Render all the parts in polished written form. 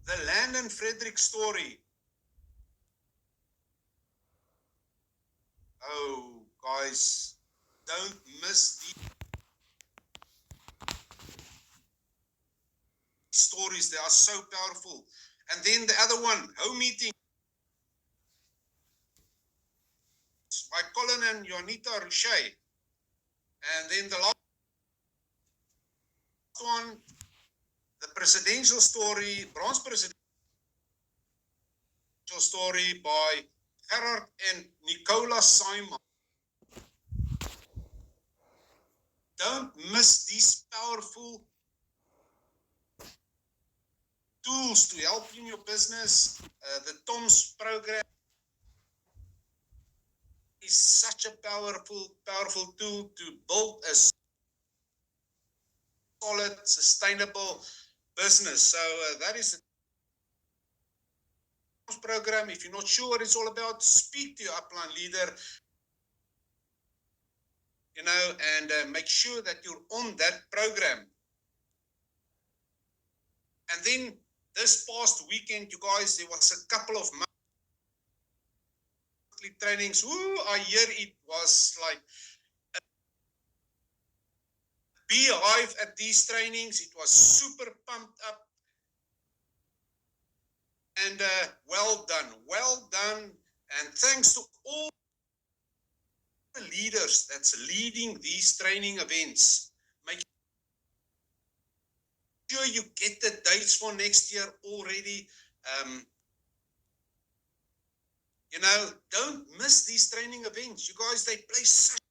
the Landon Frederick story. Oh, guys, don't miss these stories. They are so powerful. And then the other one, home meeting by Colin and Jonita Richey. And then the last one, the presidential story, bronze presidential story by Gerard and Nicola Simon. Don't miss these powerful tools to help you in your business. The TOMS program is such a powerful tool to build a solid, sustainable business. So that is the TOMS program. If you're not sure what it's all about, speak to your upline leader, and make sure that you're on that program. And then this past weekend, you guys, there was a couple of monthly trainings. I hear it was like a beehive at these trainings. It was super pumped up. And well done. And thanks to all the leaders that's leading these training events. Make sure you get the dates for next year already. Don't miss these training events. You guys, they play such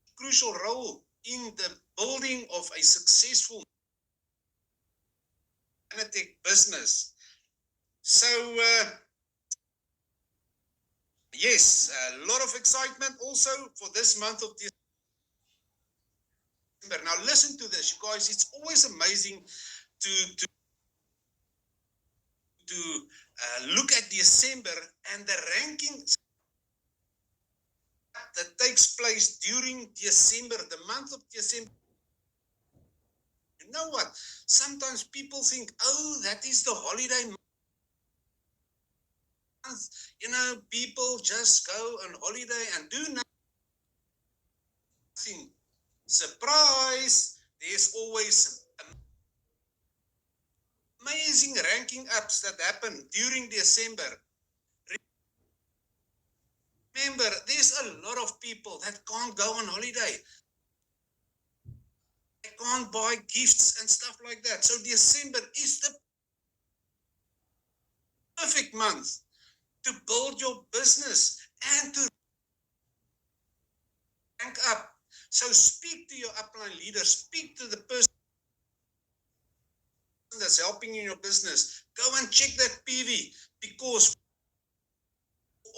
a crucial role in the building of a successful Manatech business. So, yes, a lot of excitement also for this month of December. Now, listen to this, you guys. It's always amazing to look at December and the rankings that takes place during December, the month of December. You know what? Sometimes people think, oh, that is the holiday month. People just go on holiday and do nothing. Surprise! There's always amazing ranking ups that happen during December. Remember, there's a lot of people that can't go on holiday. They can't buy gifts and stuff like that. So December is the perfect month to build your business and to rank up. So speak to your upline leader, speak to the person that's helping you in your business. Go and check that PV, because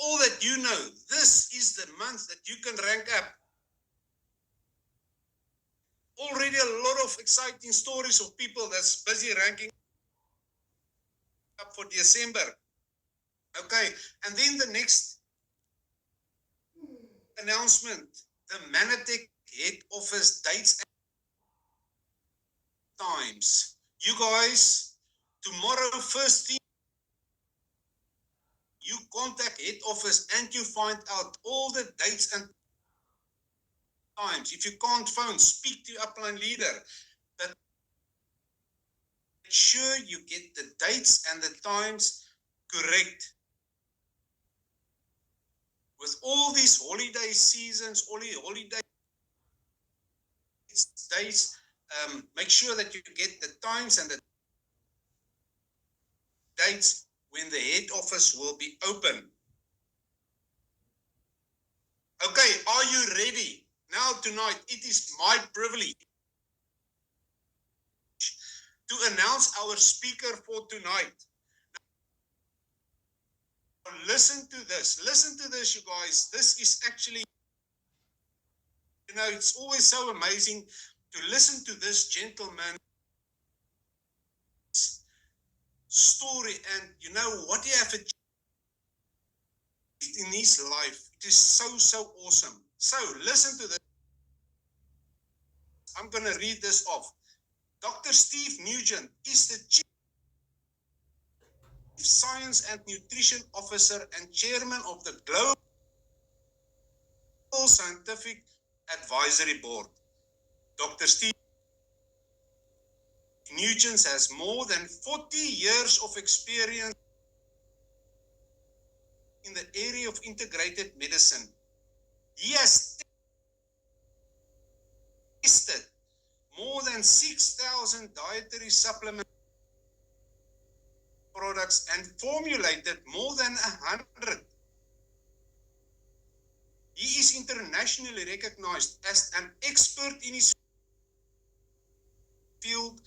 all that you know, this is the month that you can rank up. Already a lot of exciting stories of people that's busy ranking up for December. Okay, and then the next announcement, the Manatech head office dates and times. You guys, tomorrow first thing, you contact head office and you find out all the dates and times. If you can't phone, speak to your upline leader. But make sure you get the dates and the times correct. With all these holiday seasons, all the holiday days, make sure that you get the times and the dates when the head office will be open. Okay, are you ready? Now tonight, it is my privilege to announce our speaker for tonight. Now, listen to this, you guys. This is actually, it's always so amazing to listen to this gentleman's story and what he have achieved in his life. It is so awesome. So listen to this. I'm going to read this off. Dr. Steve Nugent is the Chief Science and Nutrition Officer and Chairman of the Global Scientific Advisory Board. Dr. Steve Nugent has more than 40 years of experience in the area of integrated medicine. He has tested more than 6,000 dietary supplement products and formulated more than 100. He is internationally recognized as an expert in his field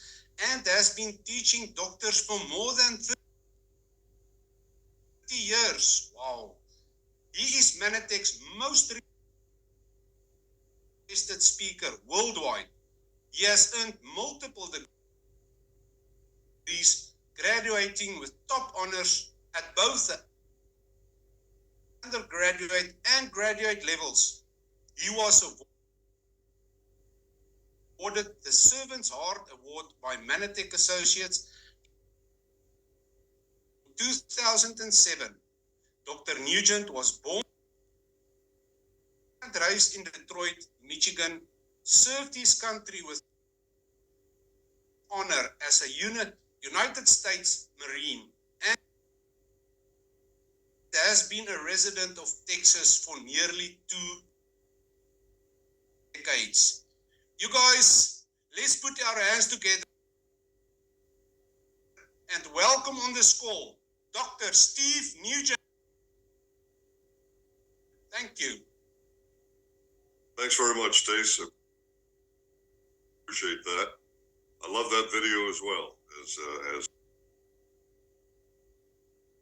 and has been teaching doctors for more than 30 years. Wow. He is Manatech's most requested speaker worldwide. He has earned multiple degrees, graduating with top honors at both the undergraduate and graduate levels. He was awarded the Servant's Heart Award by Manatech Associates in 2007. Dr. Nugent was born and raised in Detroit, Michigan, served his country with honor as a United States Marine, and has been a resident of Texas for nearly 2 decades. You guys, let's put our hands together and welcome on this call, Dr. Steve Nugent. Thank you. Thanks very much, Stace. Appreciate that. I love that video as well, as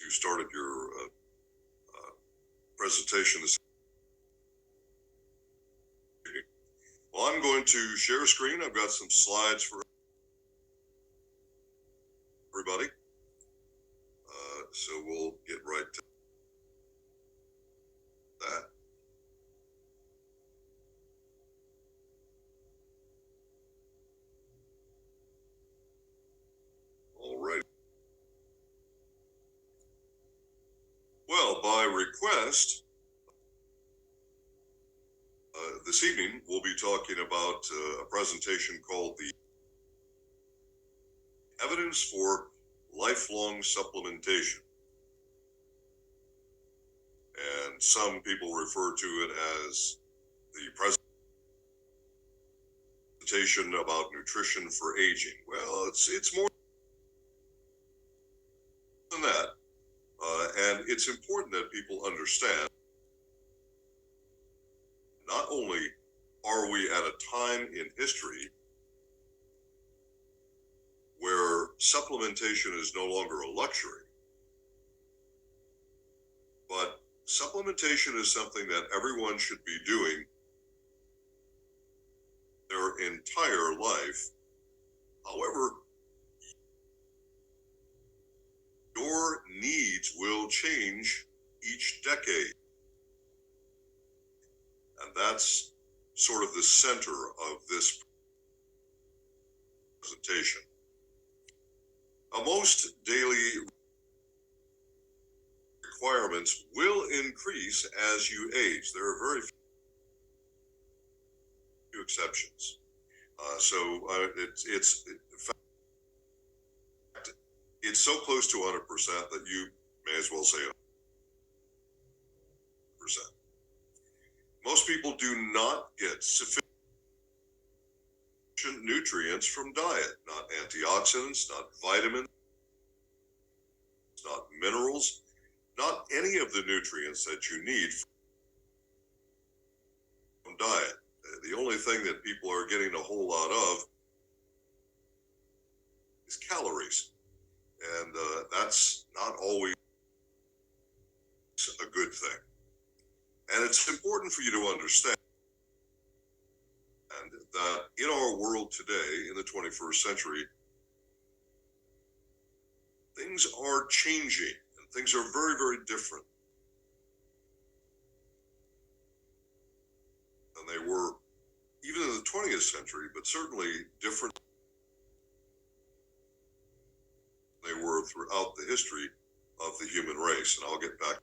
you started your presentation this evening. Well, I'm going to share a screen. I've got some slides for everybody. So we'll get right to that. All right. Well, by request, this evening we'll be talking about a presentation called the Evidence for Lifelong Supplementation. And some people refer to it as the presentation about nutrition for aging. Well, it's more than that. And it's important that people understand not only are we at a time in history where supplementation is no longer a luxury, but supplementation is something that everyone should be doing their entire life. However, your needs will change each decade. And that's sort of the center of this presentation. Most daily requirements will increase as you age. There are very few exceptions. It's so close to 100% that you may as well say 100%. Most people do not get sufficient nutrients from diet, not antioxidants, not vitamins, not minerals, not any of the nutrients that you need from diet. The only thing that people are getting a whole lot of is calories. And that's not always a good thing. And it's important for you to understand that in our world today, in the 21st century, things are changing and things are very, very different than they were even in the 20th century, but certainly different than they were throughout the history of the human race, and I'll get back to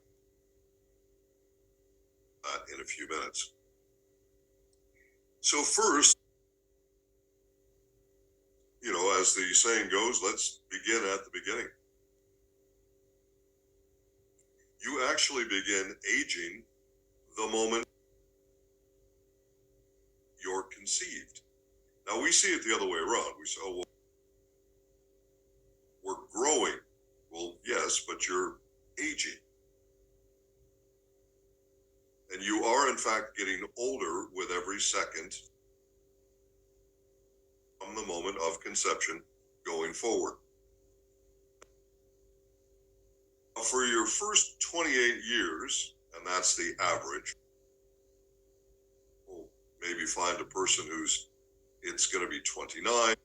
that in a few minutes. So first, as the saying goes, let's begin at the beginning. You actually begin aging the moment you're conceived. Now, we see it the other way around. We say, oh, well, we're growing. Well, yes, but you're aging. And you are, in fact, getting older with every second from the moment of conception going forward. Now, for your first 28 years, and that's the average, we'll maybe find a person it's going to be 29,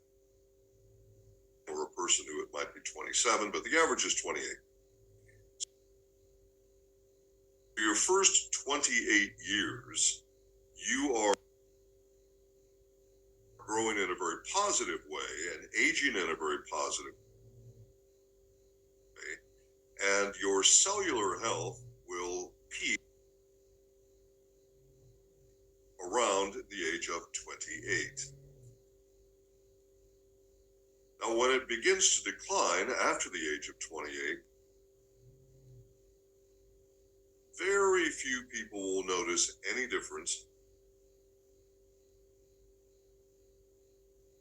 or a person who it might be 27, but the average is 28. For your first 28 years, you are growing in a very positive way and aging in a very positive way, and your cellular health will peak around the age of 28. Now, when it begins to decline after the age of 28, very few people will notice any difference,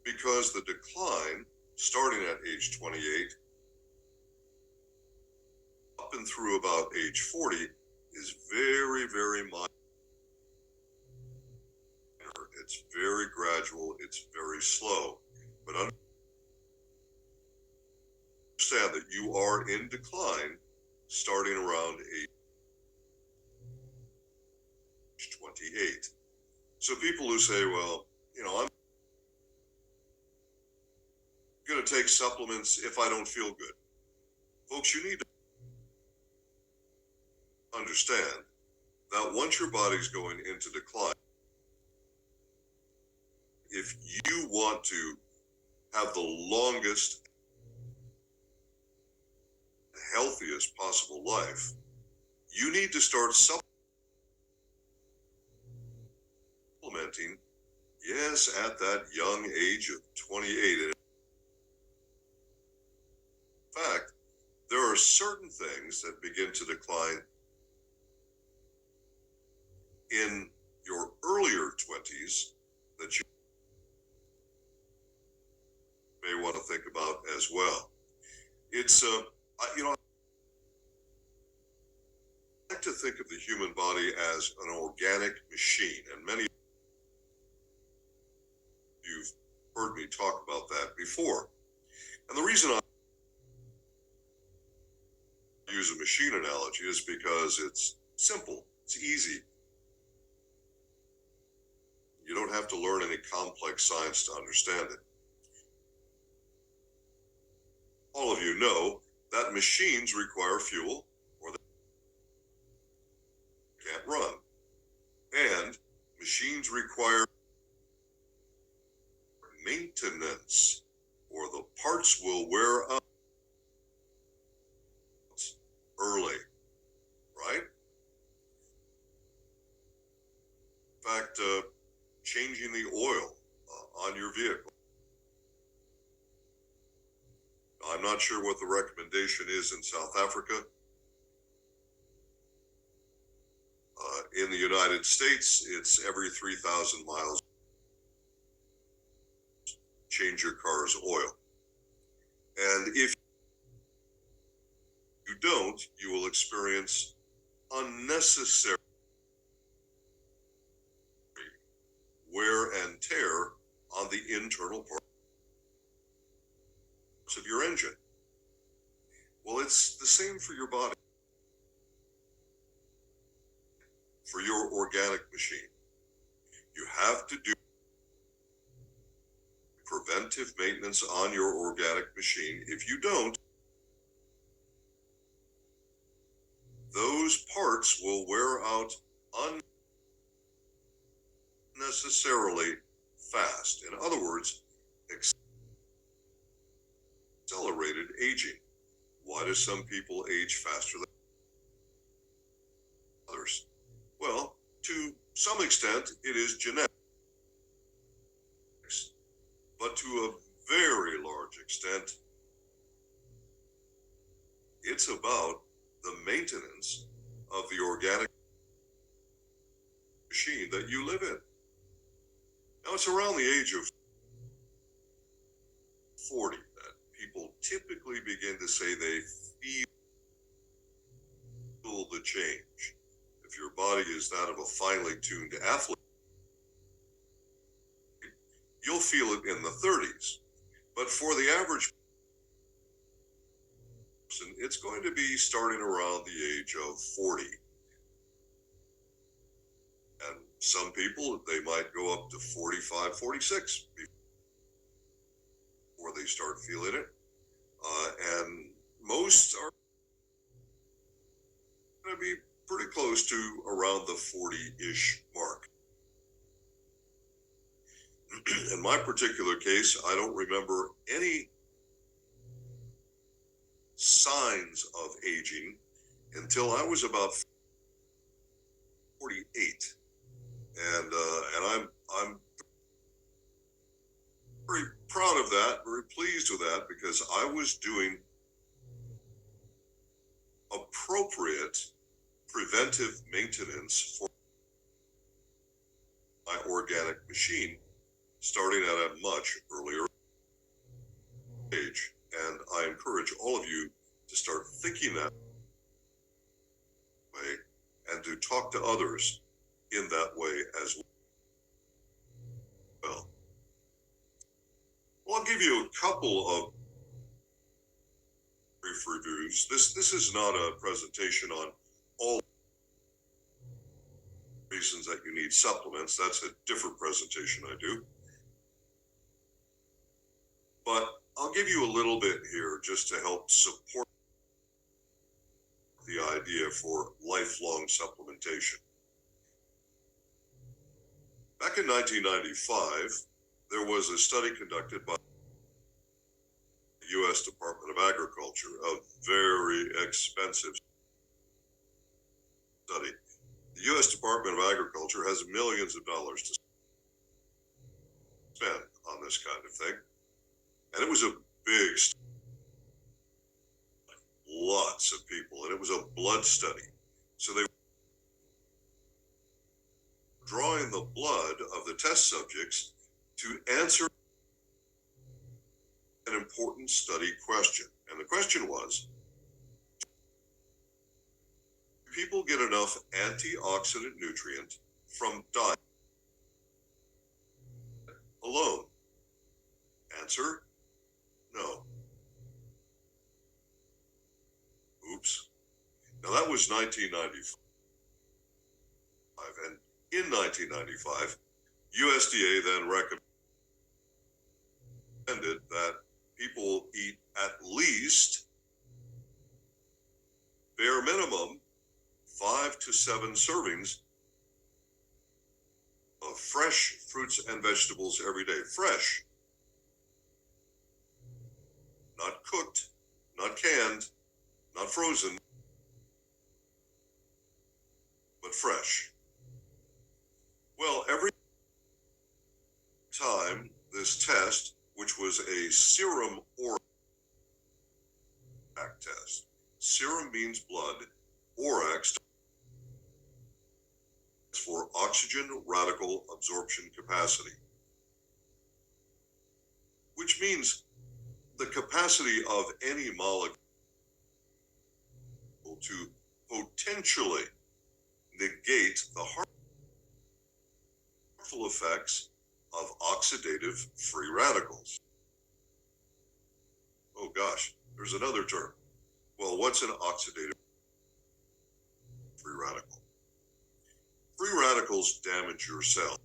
because the decline, starting at age 28, up and through about age 40, is very, very minor. It's very gradual, it's very slow. But understand that you are in decline starting around age 28. So people who say, well, I'm going to take supplements if I don't feel good. Folks, you need to understand that once your body's going into decline, if you want to have the longest, healthiest possible life, you need to start supplementing, yes, at that young age of 28. In fact, there are certain things that begin to decline in your earlier 20s that you may want to think about as well. It's, I like to think of the human body as an organic machine, and many of you've heard me talk about that before. And the reason I use a machine analogy is because it's simple, it's easy. You don't have to learn any complex science to understand it. All of you know that machines require fuel or they can't run. And machines require maintenance, or the parts will wear out early, right? In fact, changing the oil on your vehicle. I'm not sure what the recommendation is in South Africa. In the United States, it's every 3,000 miles, change your car's oil. And if you don't, you will experience unnecessary wear and tear on the internal parts of your engine. Well, it's the same for your body, for your organic machine. You have to do preventive maintenance on your organic machine. If you don't, those parts will wear out unnecessarily fast. In other words, accelerated aging. Why Why do some people age faster than others? Well, to some extent, it is genetics, but to a very large extent, it's about the maintenance of the organic machine that you live in. Now, it's around the age of 40 that people typically begin to say they feel the change. If your body is that of a finely tuned athlete, you'll feel it in the 30s. But for the average person, it's going to be starting around the age of 40. And some people, they might go up to 45, 46 before they start feeling it. And most are going to be pretty close to around the 40-ish mark. In my particular case, I don't remember any signs of aging until I was about 48, and I'm very proud of that, very pleased with that, because I was doing appropriate preventive maintenance for my organic machine, starting at a much earlier age. And I encourage all of you to start thinking that way and to talk to others in that way as well. Well, I'll give you a couple of brief reviews. This is not a presentation on all reasons that you need supplements. That's a different presentation I do. But I'll give you a little bit here just to help support the idea for lifelong supplementation. Back in 1995, there was a study conducted by the U.S. Department of Agriculture, a very expensive study. The U.S. Department of Agriculture has millions of dollars to spend on this kind of thing. And it was a big study, lots of people, and it was a blood study. So they were drawing the blood of the test subjects to answer an important study question. And the question was, do people get enough antioxidant nutrient from diet alone? Answer, no. Oops. Now that was 1995. And in 1995, USDA then recommended that people eat at least, bare minimum, 5 to 7 servings of fresh fruits and vegetables every day. Fresh. Not cooked, not canned, not frozen, but fresh. Well, every time this test, which was a serum ORAC test. Serum means blood. ORAC stands for oxygen radical absorption capacity, which means the capacity of any molecule to potentially negate the harmful effects of oxidative free radicals. Oh gosh, there's another term. Well, what's an oxidative free radical? Free radicals damage your cells.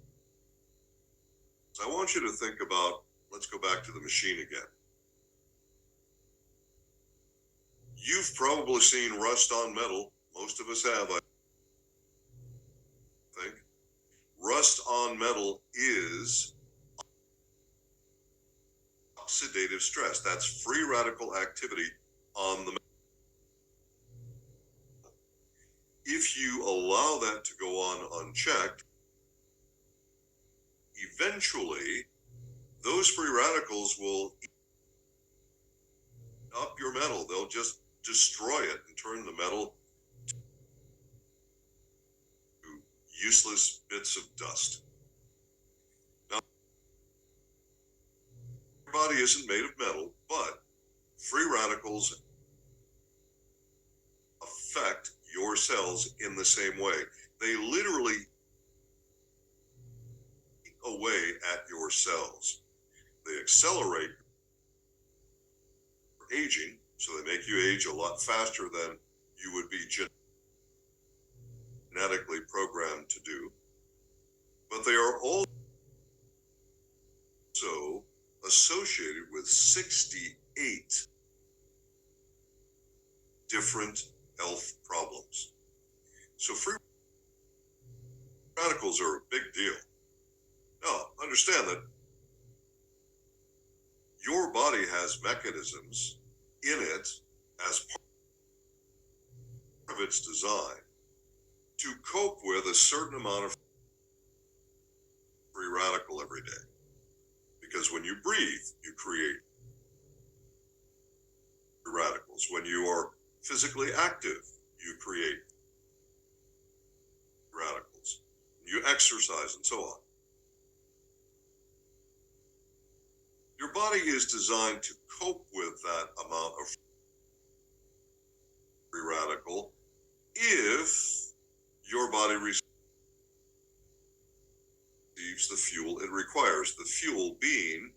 So I want you to think about, let's go back to the machine again. You've probably seen rust on metal. Most of us have, I think. Rust on metal is oxidative stress. That's free radical activity on the metal. that to go on unchecked, eventually those free radicals will eat up your metal. They'll just destroy it and turn the metal to useless bits of dust. Now, your body isn't made of metal, but free radicals affect your cells in the same way. They literally eat away at your cells. They accelerate aging, so they make you age a lot faster than you would be genetically programmed to do. But they are also associated with 68 different health problems. So free radicals are a big deal. Now, understand that your body has mechanisms in it as part of its design to cope with a certain amount of free radical every day. Because when you breathe, you create free radicals. When you are physically active, you create radicals. When you exercise and so on. Your body is designed to cope with that amount of free radical if your body receives the fuel it requires. The fuel being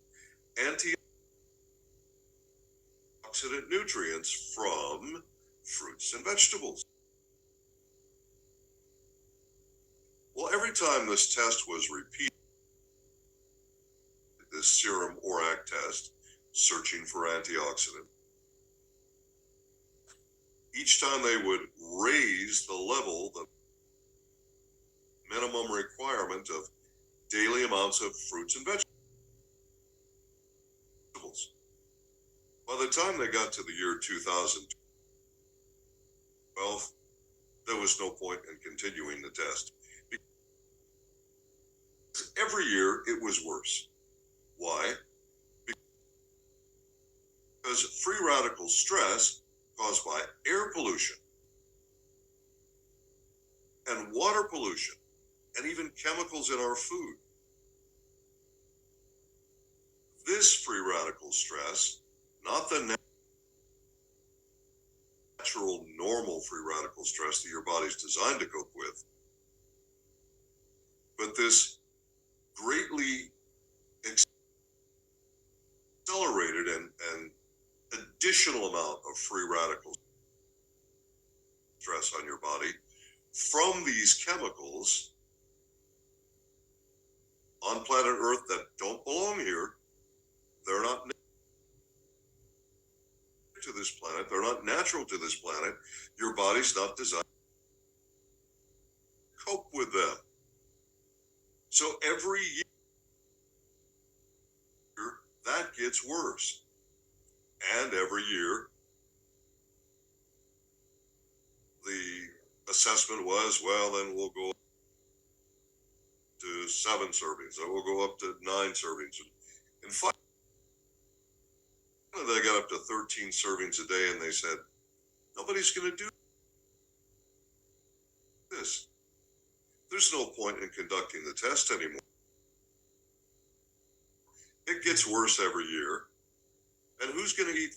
antioxidant nutrients from fruits and vegetables. Well, every time this test was repeated, this serum ORAC test, searching for antioxidant, each time they would raise the level, the minimum requirement of daily amounts of fruits and vegetables. By the time they got to the year 2012, there was no point in continuing the test. Because every year it was worse. Why? Because free radical stress caused by air pollution and water pollution and even chemicals in our food. This free radical stress, not the natural, normal free radical stress that your body's designed to cope with, but this greatly accelerated and additional amount of free radical stress on your body from these chemicals on planet Earth that don't belong here. They're not to this planet. They're not natural to this planet. Your body's not designed to cope with them. So every year, that gets worse. And every year, the assessment was, well, then we'll go to 7 servings, then we'll go up to 9 servings. And finally, they got up to 13 servings a day, and they said, nobody's going to do this. There's no point in conducting the test anymore. It gets worse every year. And who's going to eat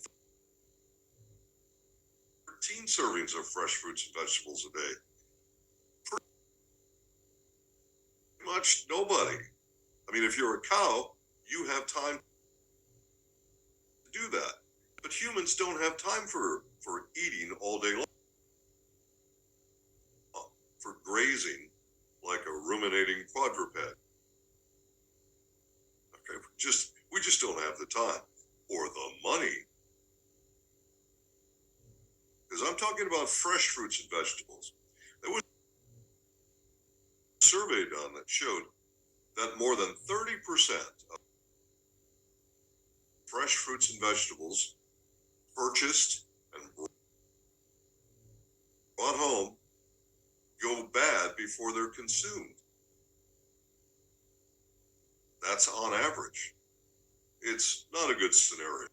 13 servings of fresh fruits and vegetables a day? Pretty much nobody. I mean, if you're a cow, you have time to do that. But humans don't have time for eating all day long, for grazing like a ruminating quadruped. Okay, we just don't have the time or the money. Because I'm talking about fresh fruits and vegetables. There was a survey done that showed that more than 30% of fresh fruits and vegetables purchased and brought home go bad before before they're consumed. That's on average. It's not a good scenario.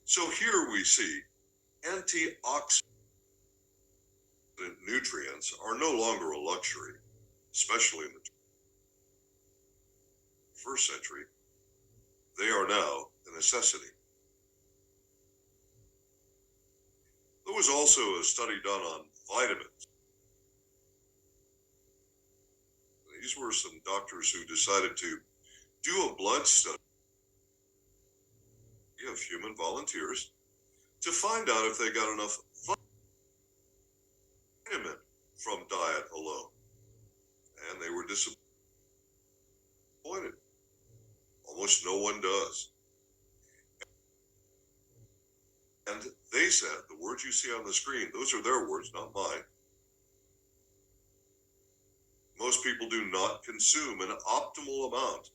So here we see antioxidant nutrients are no longer a luxury, especially in the 21st century. They are now a necessity. There was also a study done on vitamins. These were some doctors who decided to do a blood study of human volunteers to find out if they got enough vitamin from diet alone. And they were disappointed. Almost no one does. And they said, the words you see on the screen, those are their words, not mine. Most people do not consume an optimal amount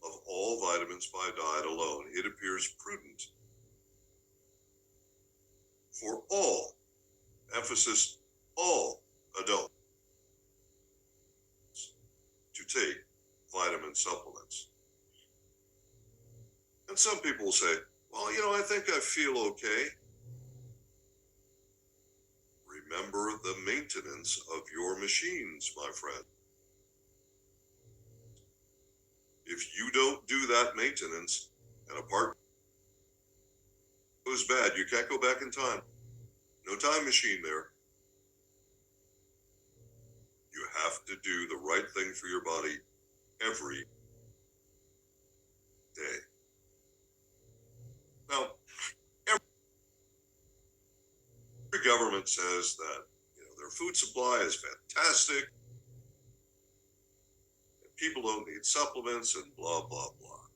of all vitamins by diet alone. It appears prudent for all, emphasis, all adults to take vitamin supplements. And some people will say, well, you know, I think I feel okay. Remember the maintenance of your machines, my friend. If you don't do that maintenance and a part goes bad, you can't go back in time. No time machine there. You have to do the right thing for your body every day. Now, every government says that their food supply is fantastic, and people don't need supplements, and blah, blah, blah.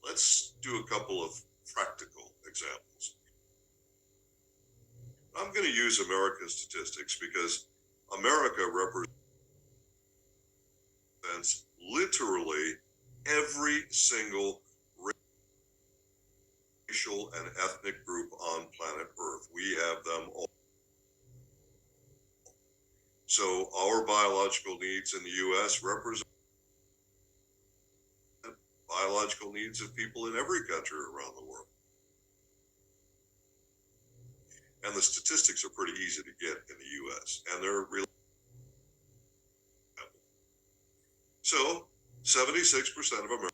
Let's do a couple of practical examples. I'm going to use American statistics because America represents literally every single racial and ethnic group on planet Earth. We have them all. So our biological needs in the U.S. represent biological needs of people in every country around the world. And the statistics are pretty easy to get in the U.S. and they're really. So 76% of Americans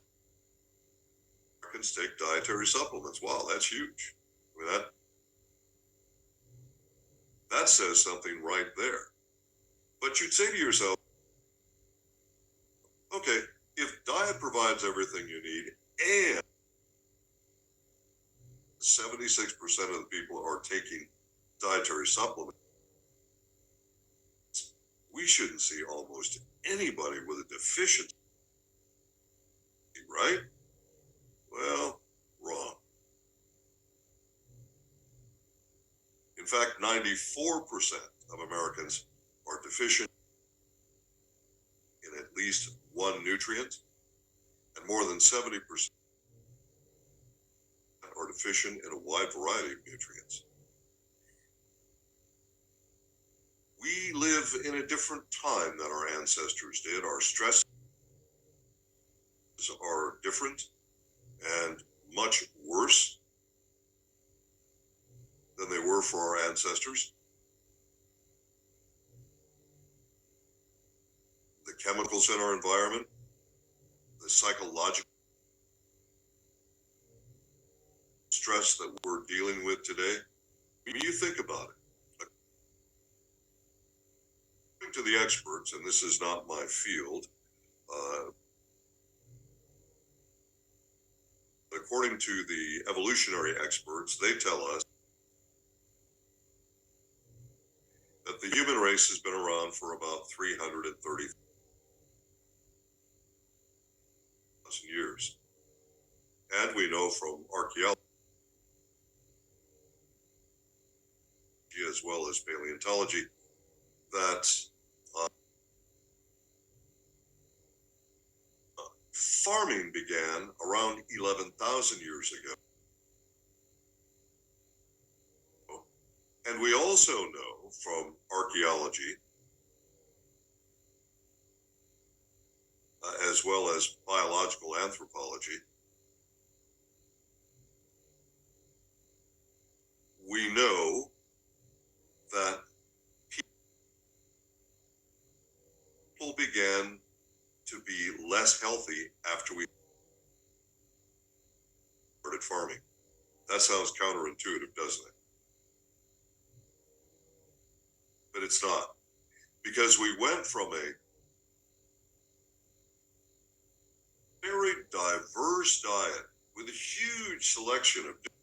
take dietary supplements. Wow, that's huge. I mean, that says something right there. But you'd say to yourself, okay, if diet provides everything you need and 76% of the people are taking dietary supplements, we shouldn't see almost anybody with a deficiency, right? Well, wrong. In fact, 94% of Americans are deficient in at least one nutrient, and more than 70% are deficient in a wide variety of nutrients. We live in a different time than our ancestors did. Our stresses are different and much worse than they were for our ancestors. The chemicals in our environment, the psychological stress that we're dealing with today, when you think about it, according to the experts, and this is not my field, according to the evolutionary experts, they tell us that the human race has been around for about 330,000 years. And we know from archaeology as well as paleontology that farming began around 11,000 years ago. And we also know from archaeology, as well as biological anthropology, we know that people began to be less healthy after we started farming. That sounds counterintuitive, doesn't it? But it's not, because we went from a very diverse diet with a huge selection of different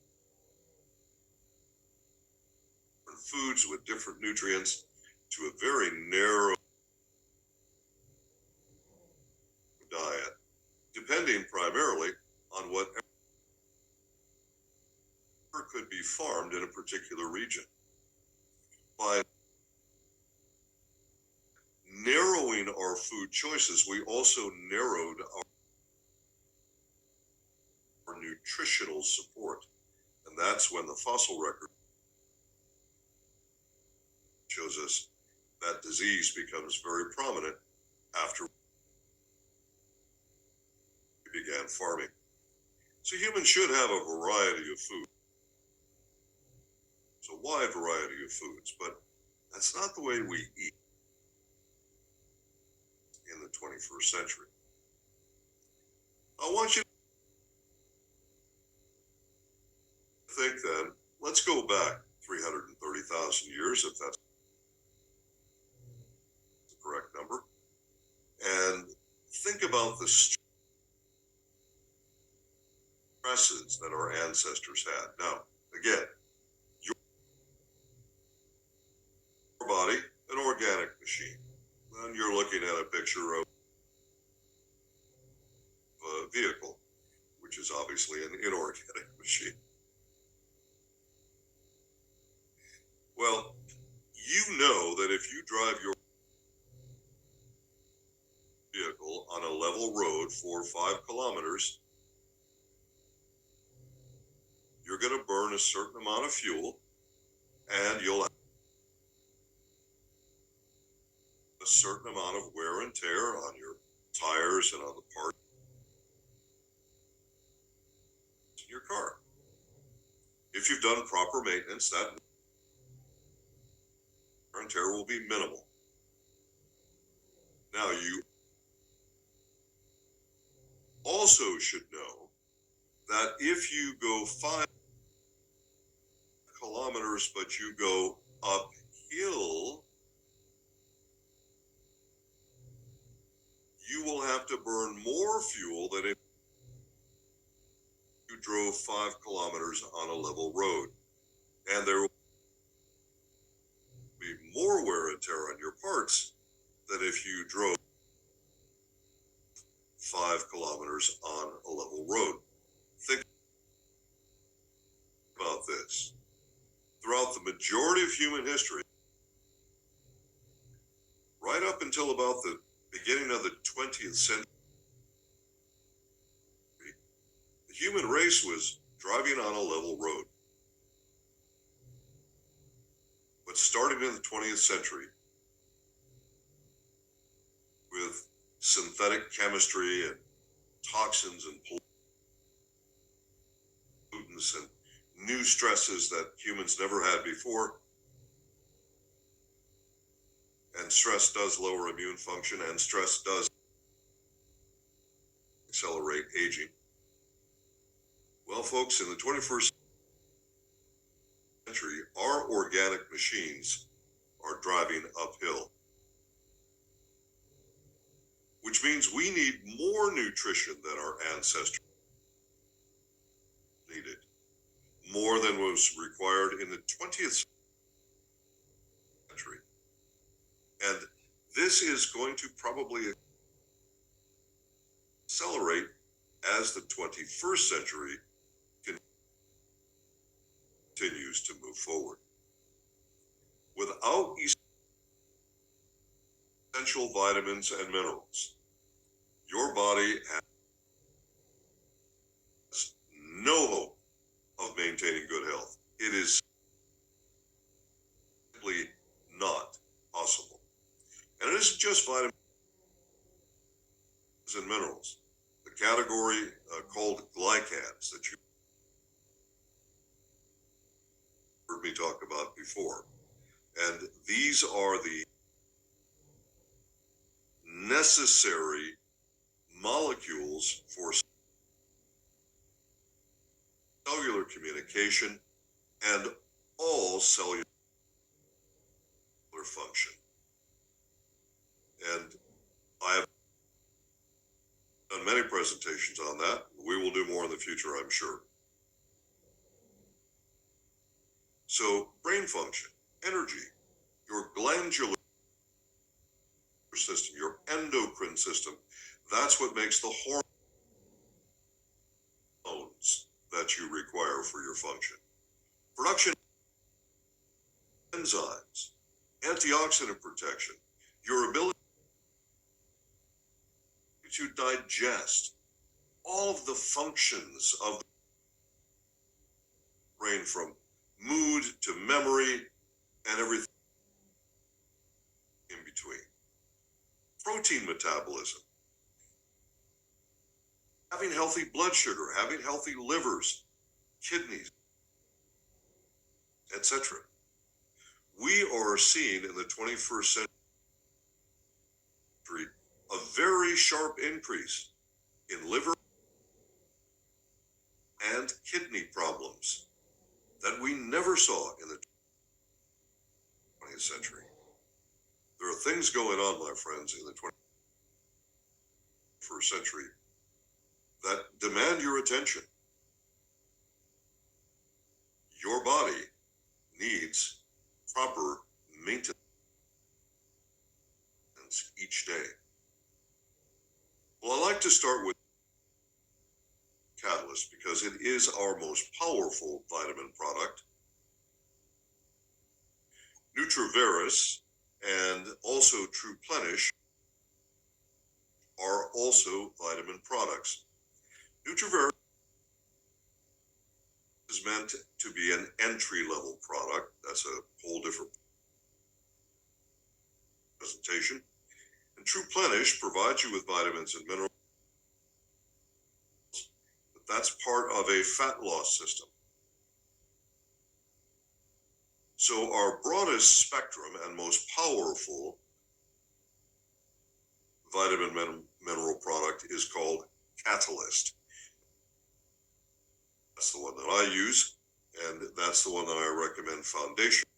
foods with different nutrients to a very narrow diet, depending primarily on whatever could be farmed in a particular region. By narrowing our food choices, we also narrowed our nutritional support. And that's when the fossil record shows us that disease becomes very prominent after we began farming. So humans should have a variety of food. It's a wide variety of foods, but that's not the way we eat in the 21st century. I want you to think then, let's go back 330,000 years, if that's the correct number, and think about the stresses that our ancestors had. Now, again, your body, an organic machine. And you're looking at a picture of a vehicle, which is obviously an inorganic machine. Well, you know that if you drive your vehicle on a level road 4 or 5 kilometers, you're going to burn a certain amount of fuel, and you'll have a certain amount of wear and tear on your tires and on the parts in your car. If you've done proper maintenance, that wear and tear will be minimal. Now, you also should know that if you go 5 kilometers, but you go uphill, you will have to burn more fuel than if you drove 5 kilometers on a level road. And there will be more wear and tear on your parts than if you drove 5 kilometers on a level road. Think about this. Throughout the majority of human history, right up until about the beginning of the 20th century, the human race was driving on a level road. But starting in the 20th century, with synthetic chemistry and toxins and pollutants and new stresses that humans never had before, and stress does lower immune function, and stress does accelerate aging. Well, folks, in the 21st century, our organic machines are driving uphill, which means we need more nutrition than our ancestors needed, more than was required in the 20th century. And this is going to probably accelerate as the 21st century continues to move forward. Without essential vitamins and minerals, your body has no hope of maintaining good health. It is just vitamins and minerals. The category called glycans that you heard me talk about before. And these are the necessary molecules for cellular communication and all cellular function. And I have done many presentations on that. We will do more in the future, I'm sure. So brain function, energy, your glandular system, your endocrine system, that's what makes the hormones that you require for your function. Production enzymes, antioxidant protection, your ability to digest, all of the functions of the brain, from mood to memory and everything in between. Protein metabolism, having healthy blood sugar, having healthy livers, kidneys, etc. We are seeing in the 21st century a very sharp increase in liver and kidney problems that we never saw in the 20th century. There are things going on, my friends, in the 21st century that demand your attention. Your body needs proper maintenance each day. Well, I like to start with Catalyst because it is our most powerful vitamin product. Nutriveris and also Truplenish are also vitamin products. Nutriveris is meant to be an entry-level product. That's a whole different presentation. And Truplenish provides you with vitamins and minerals, but that's part of a fat loss system. So our broadest spectrum and most powerful vitamin mineral product is called Catalyst. That's the one that I use, and that's the one that I recommend foundationally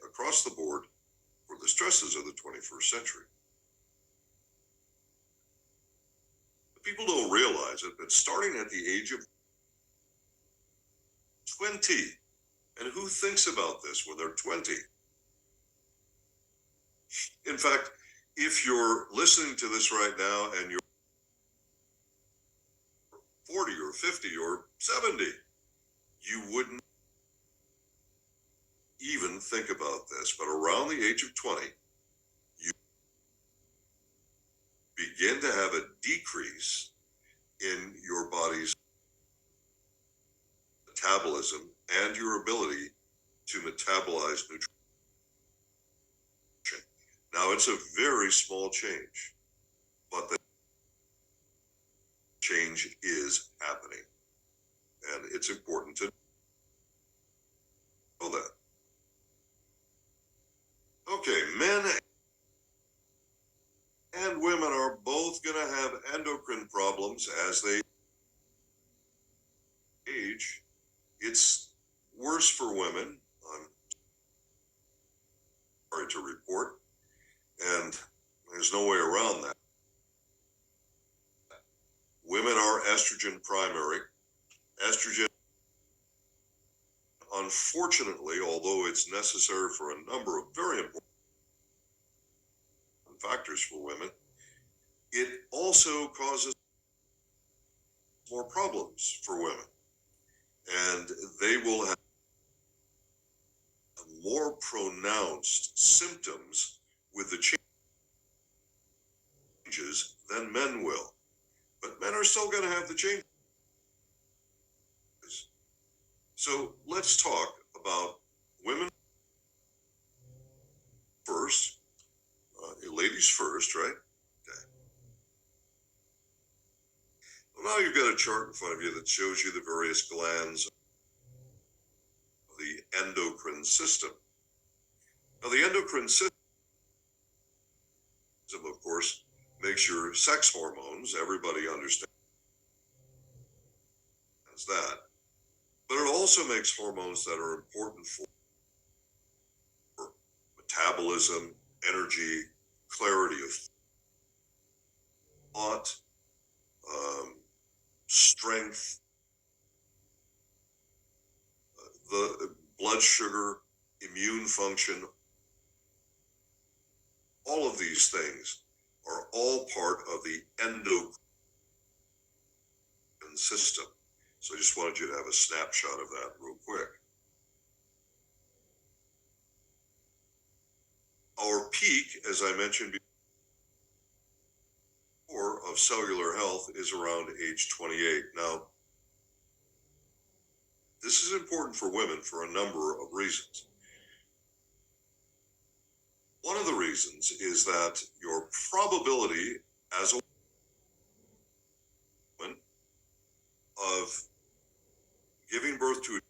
across the board for the stresses of the 21st century. People don't realize it, but starting at the age of 20, and who thinks about this when they're 20? In fact, if you're listening to this right now and you're 40 or 50 or 70, you wouldn't even think about this. But around the age of 20, you begin to have a decrease in your body's metabolism and your ability to metabolize nutrition. Now, it's a very small change, but the change is happening, and it's important to know that. Okay, men and women are both going to have endocrine problems as they age. It's worse for women, I'm sorry to report, and there's no way around that. Women are estrogen primary. Estrogen, unfortunately, although it's necessary for a number of very important factors for women, it also causes more problems for women. And they will have more pronounced symptoms with the changes than men will. But men are still going to have the changes. So let's talk about women first, ladies first, right? Okay. Well, now you've got a chart in front of you that shows you the various glands of the endocrine system. Now, the endocrine system, of course, makes your sex hormones. Everybody understands that. But it also makes hormones that are important for metabolism, energy, clarity of thought, strength, the blood sugar, immune function. All of these things are all part of the endocrine system. So I just wanted you to have a snapshot of that real quick. Our peak, as I mentioned before, of cellular health is around age 28. Now, this is important for women for a number of reasons. One of the reasons is that your probability as a woman of giving birth to a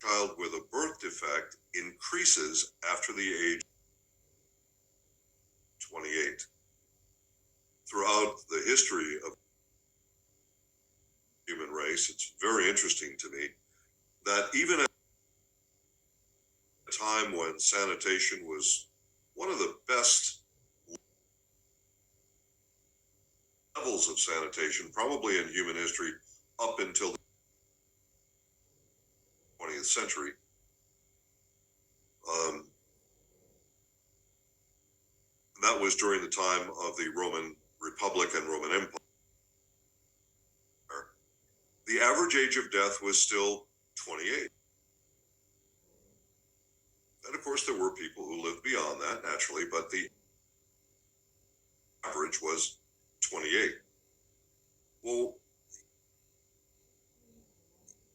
child with a birth defect increases after the age of 28. Throughout the history of the human race, it's very interesting to me that even at a time when sanitation was one of the best levels of sanitation, probably in human history, up until the 20th century, that was during the time of the Roman Republic and Roman Empire. The average age of death was still 28. And of course, there were people who lived beyond that, naturally, but the average was 28. Well,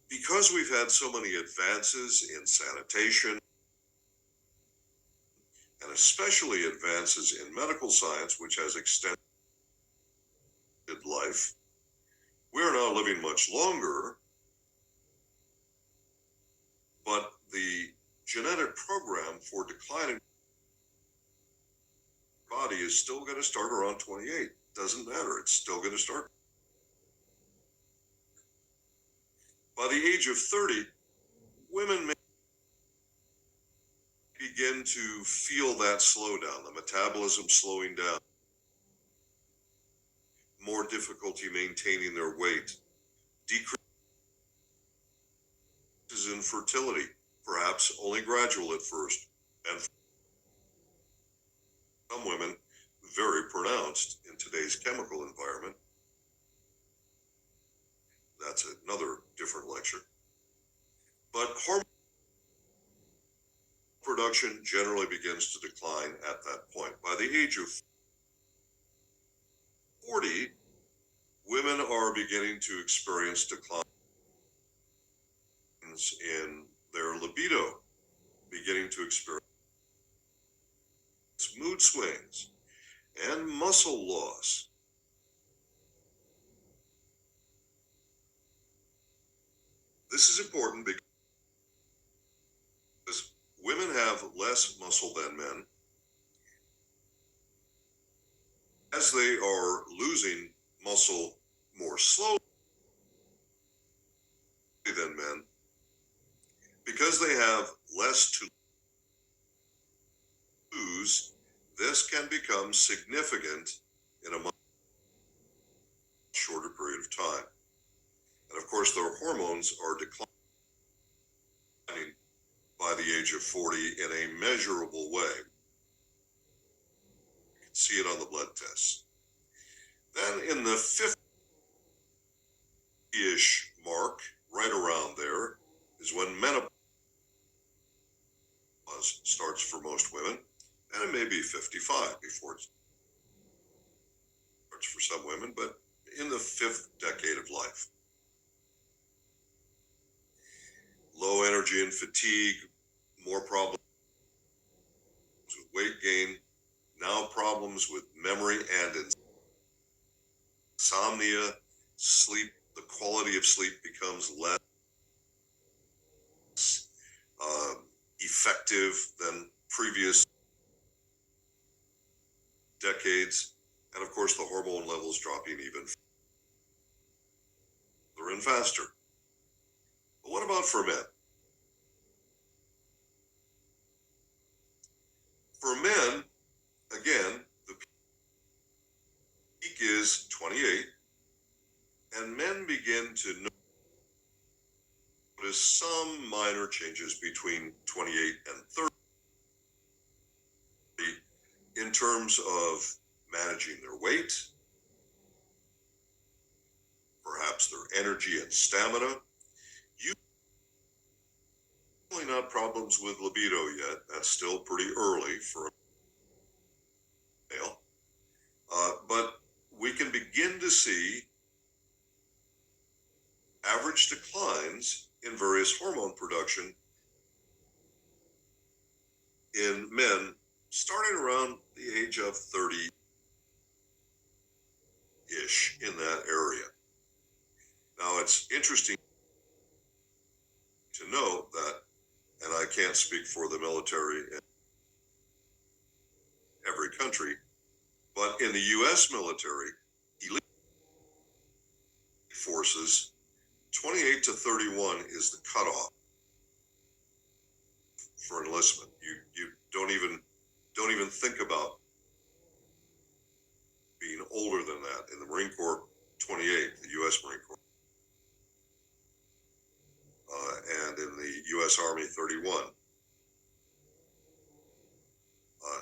because we've had so many advances in sanitation, and especially advances in medical science, which has extended life, we are now living much longer, but the genetic program for declining body is still going to start around 28. Doesn't matter. It's still going to start. By the age of 30, women may begin to feel that slowdown, the metabolism slowing down, more difficulty maintaining their weight, decreases in fertility, perhaps only gradual at first, and for some women, very pronounced in today's chemical environment. That's another different lecture. But hormone production generally begins to decline at that point. By the age of 40, women are beginning to experience declines in their libido, beginning to experience mood swings and muscle loss. This is important because women have less muscle than men. As they are losing muscle more slowly than men, because they have less to lose, this can become significant in a much shorter period of time. And of course, their hormones are declining by the age of 40 in a measurable way. You can see it on the blood tests. Then in the 50-ish mark, right around there, is when menopause starts for most women, and it may be 55 before it starts for some women, but in the 5th decade of life. Low energy and fatigue, more problems with weight gain, now problems with memory and insomnia, sleep, the quality of sleep becomes less effective than previous decades. And of course, the hormone levels dropping even further and faster. But what about for men? For men, again, the peak is 28, and men begin to notice some minor changes between 28 and 30 in terms of managing their weight, perhaps their energy and stamina. Usually not problems with libido yet. That's still pretty early for a male. But we can begin to see average declines in various hormone production in men starting around the age of 30-ish, in that area. Now, it's interesting to note that, and I can't speak for the military in every country, but in the U.S. military, elite forces, 28 to 31 is the cutoff for enlistment. You don't even think about being older than that. In the Marine Corps, 28, the U.S. Marine Corps, and in the U.S. Army, 31.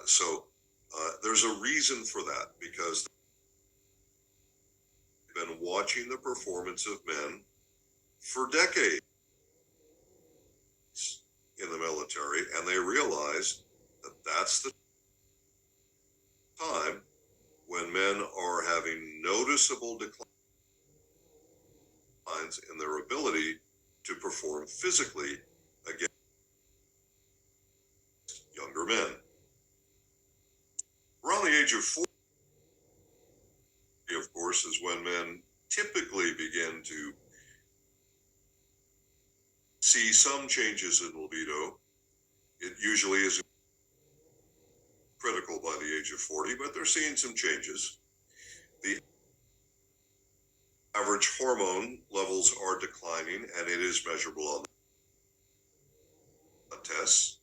So there's a reason for that, because they've been watching the performance of men for decades in the military, and they realize that that's the time when men are having noticeable declines in their ability to perform physically against younger men. Around the age of 40, of course, is when men typically begin to see some changes in libido. It usually is critical by the age of 40, but they're seeing some changes. The average hormone levels are declining, and it is measurable on the tests.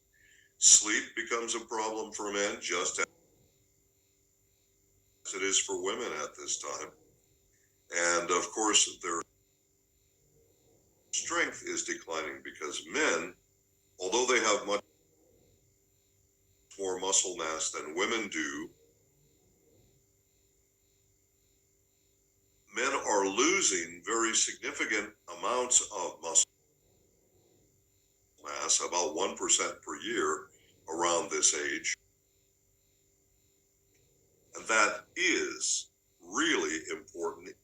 Sleep becomes a problem for men, just as it is for women at this time. And of course, their strength is declining because men, although they have much more muscle mass than women do, men are losing very significant amounts of muscle mass, about 1% per year around this age. And that is really important. It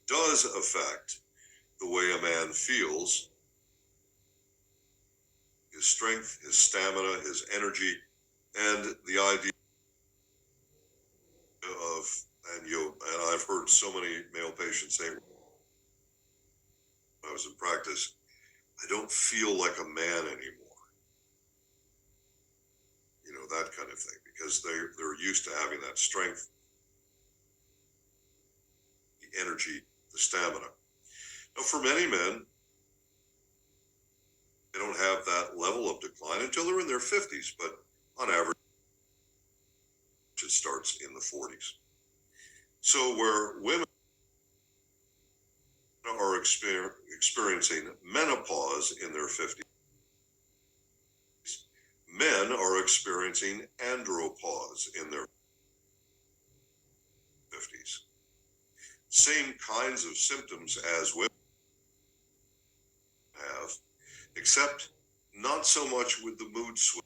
does affect the way a man feels, his strength, his stamina, his energy, and the idea of, and I've heard so many male patients say, when I was in practice, I don't feel like a man anymore. That kind of thing, because they're used to having that strength, the energy, the stamina. Now, for many men, they don't have that level of decline until they're in their 50s, but on average, it starts in the 40s. So where women are experiencing menopause in their 50s, men are experiencing andropause in their 50s. Same kinds of symptoms as women have, except not so much with the mood swings.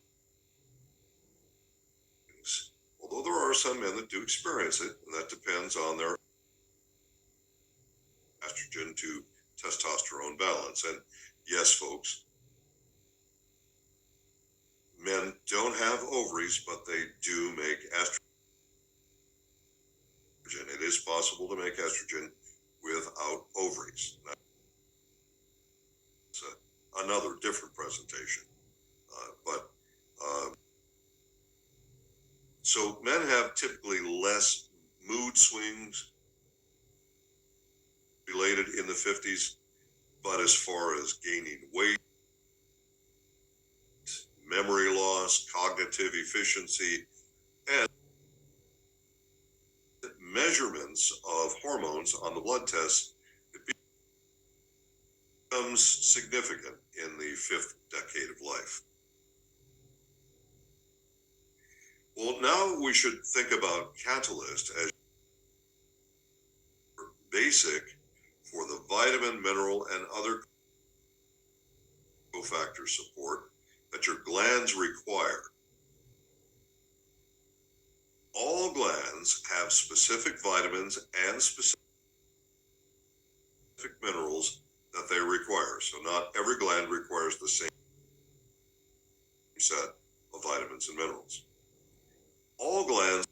Although there are some men that do experience it, and that depends on their estrogen to testosterone balance. And yes, folks, men don't have ovaries, but they do make estrogen. It is possible to make estrogen without ovaries. That's another different presentation. So men have typically less mood swings related in the 50s, but as far as gaining weight, memory loss, cognitive efficiency, and measurements of hormones on the blood tests, it becomes significant in the 5th decade of life. Well, now we should think about Catalyst as basic for the vitamin, mineral, and other cofactor support that your glands require. All glands have specific vitamins and specific minerals that they require. So not every gland requires the same set of vitamins and minerals. All glands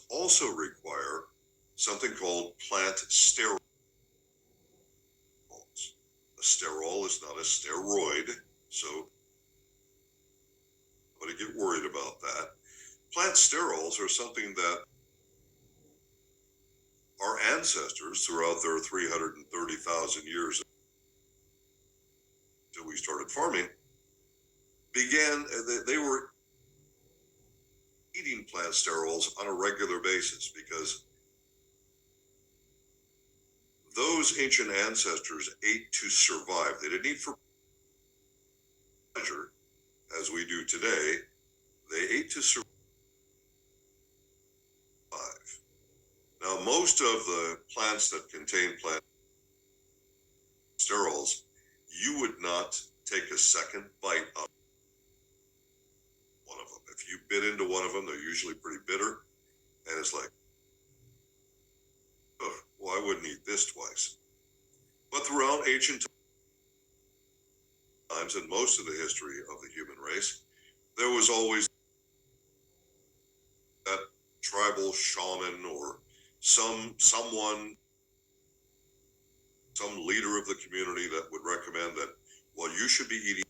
also require something called plant sterols. A sterol is not a steroid, so nobody get worried about that. Plant sterols are something that our ancestors, throughout their 330,000 years until we started farming, they were eating plant sterols on a regular basis because those ancient ancestors ate to survive. They didn't eat for pleasure, as we do today. They ate to survive. Now, most of the plants that contain plant sterols, you would not take a second bite of one of them. If you bit into one of them, they're usually pretty bitter, and it's like, oh, well, I wouldn't eat this twice. But throughout ancient times and most of the history of the human race, there was always that tribal shaman or some leader of the community that would recommend that, well, you should be eating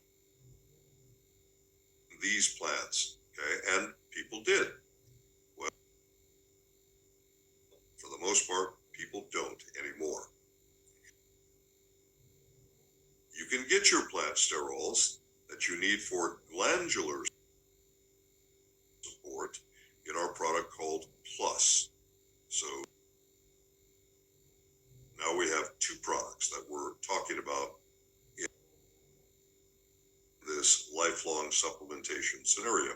these plants, okay? And people did. Well, for the most part, people don't anymore. You can get your plant sterols that you need for glandular support in our product called Plus. So now we have two products that we're talking about in this lifelong supplementation scenario.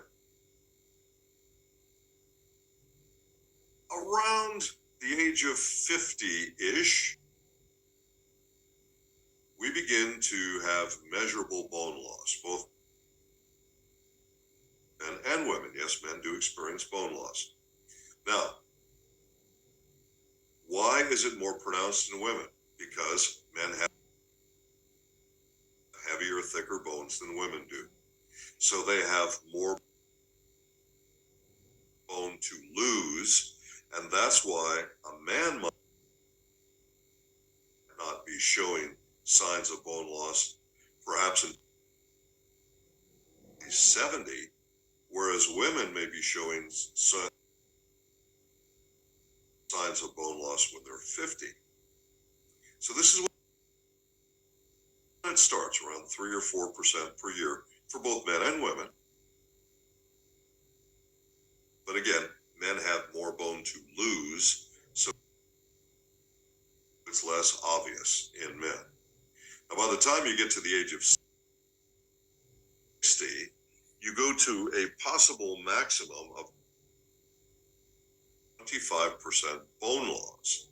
Around the age of 50-ish, we begin to have measurable bone loss, both men and women. Yes, men do experience bone loss. Now, why is it more pronounced in women? Because men have heavier, thicker bones than women do. So they have more bone to lose, and that's why a man might not be showing signs of bone loss perhaps in 70, whereas women may be showing signs of bone loss when they're 50. So this is when it starts, around 3 or 4% per year for both men and women. But again, men have more bone to lose, so it's less obvious in men. Now, by the time you get to the age of 60, you go to a possible maximum of 25% bone loss.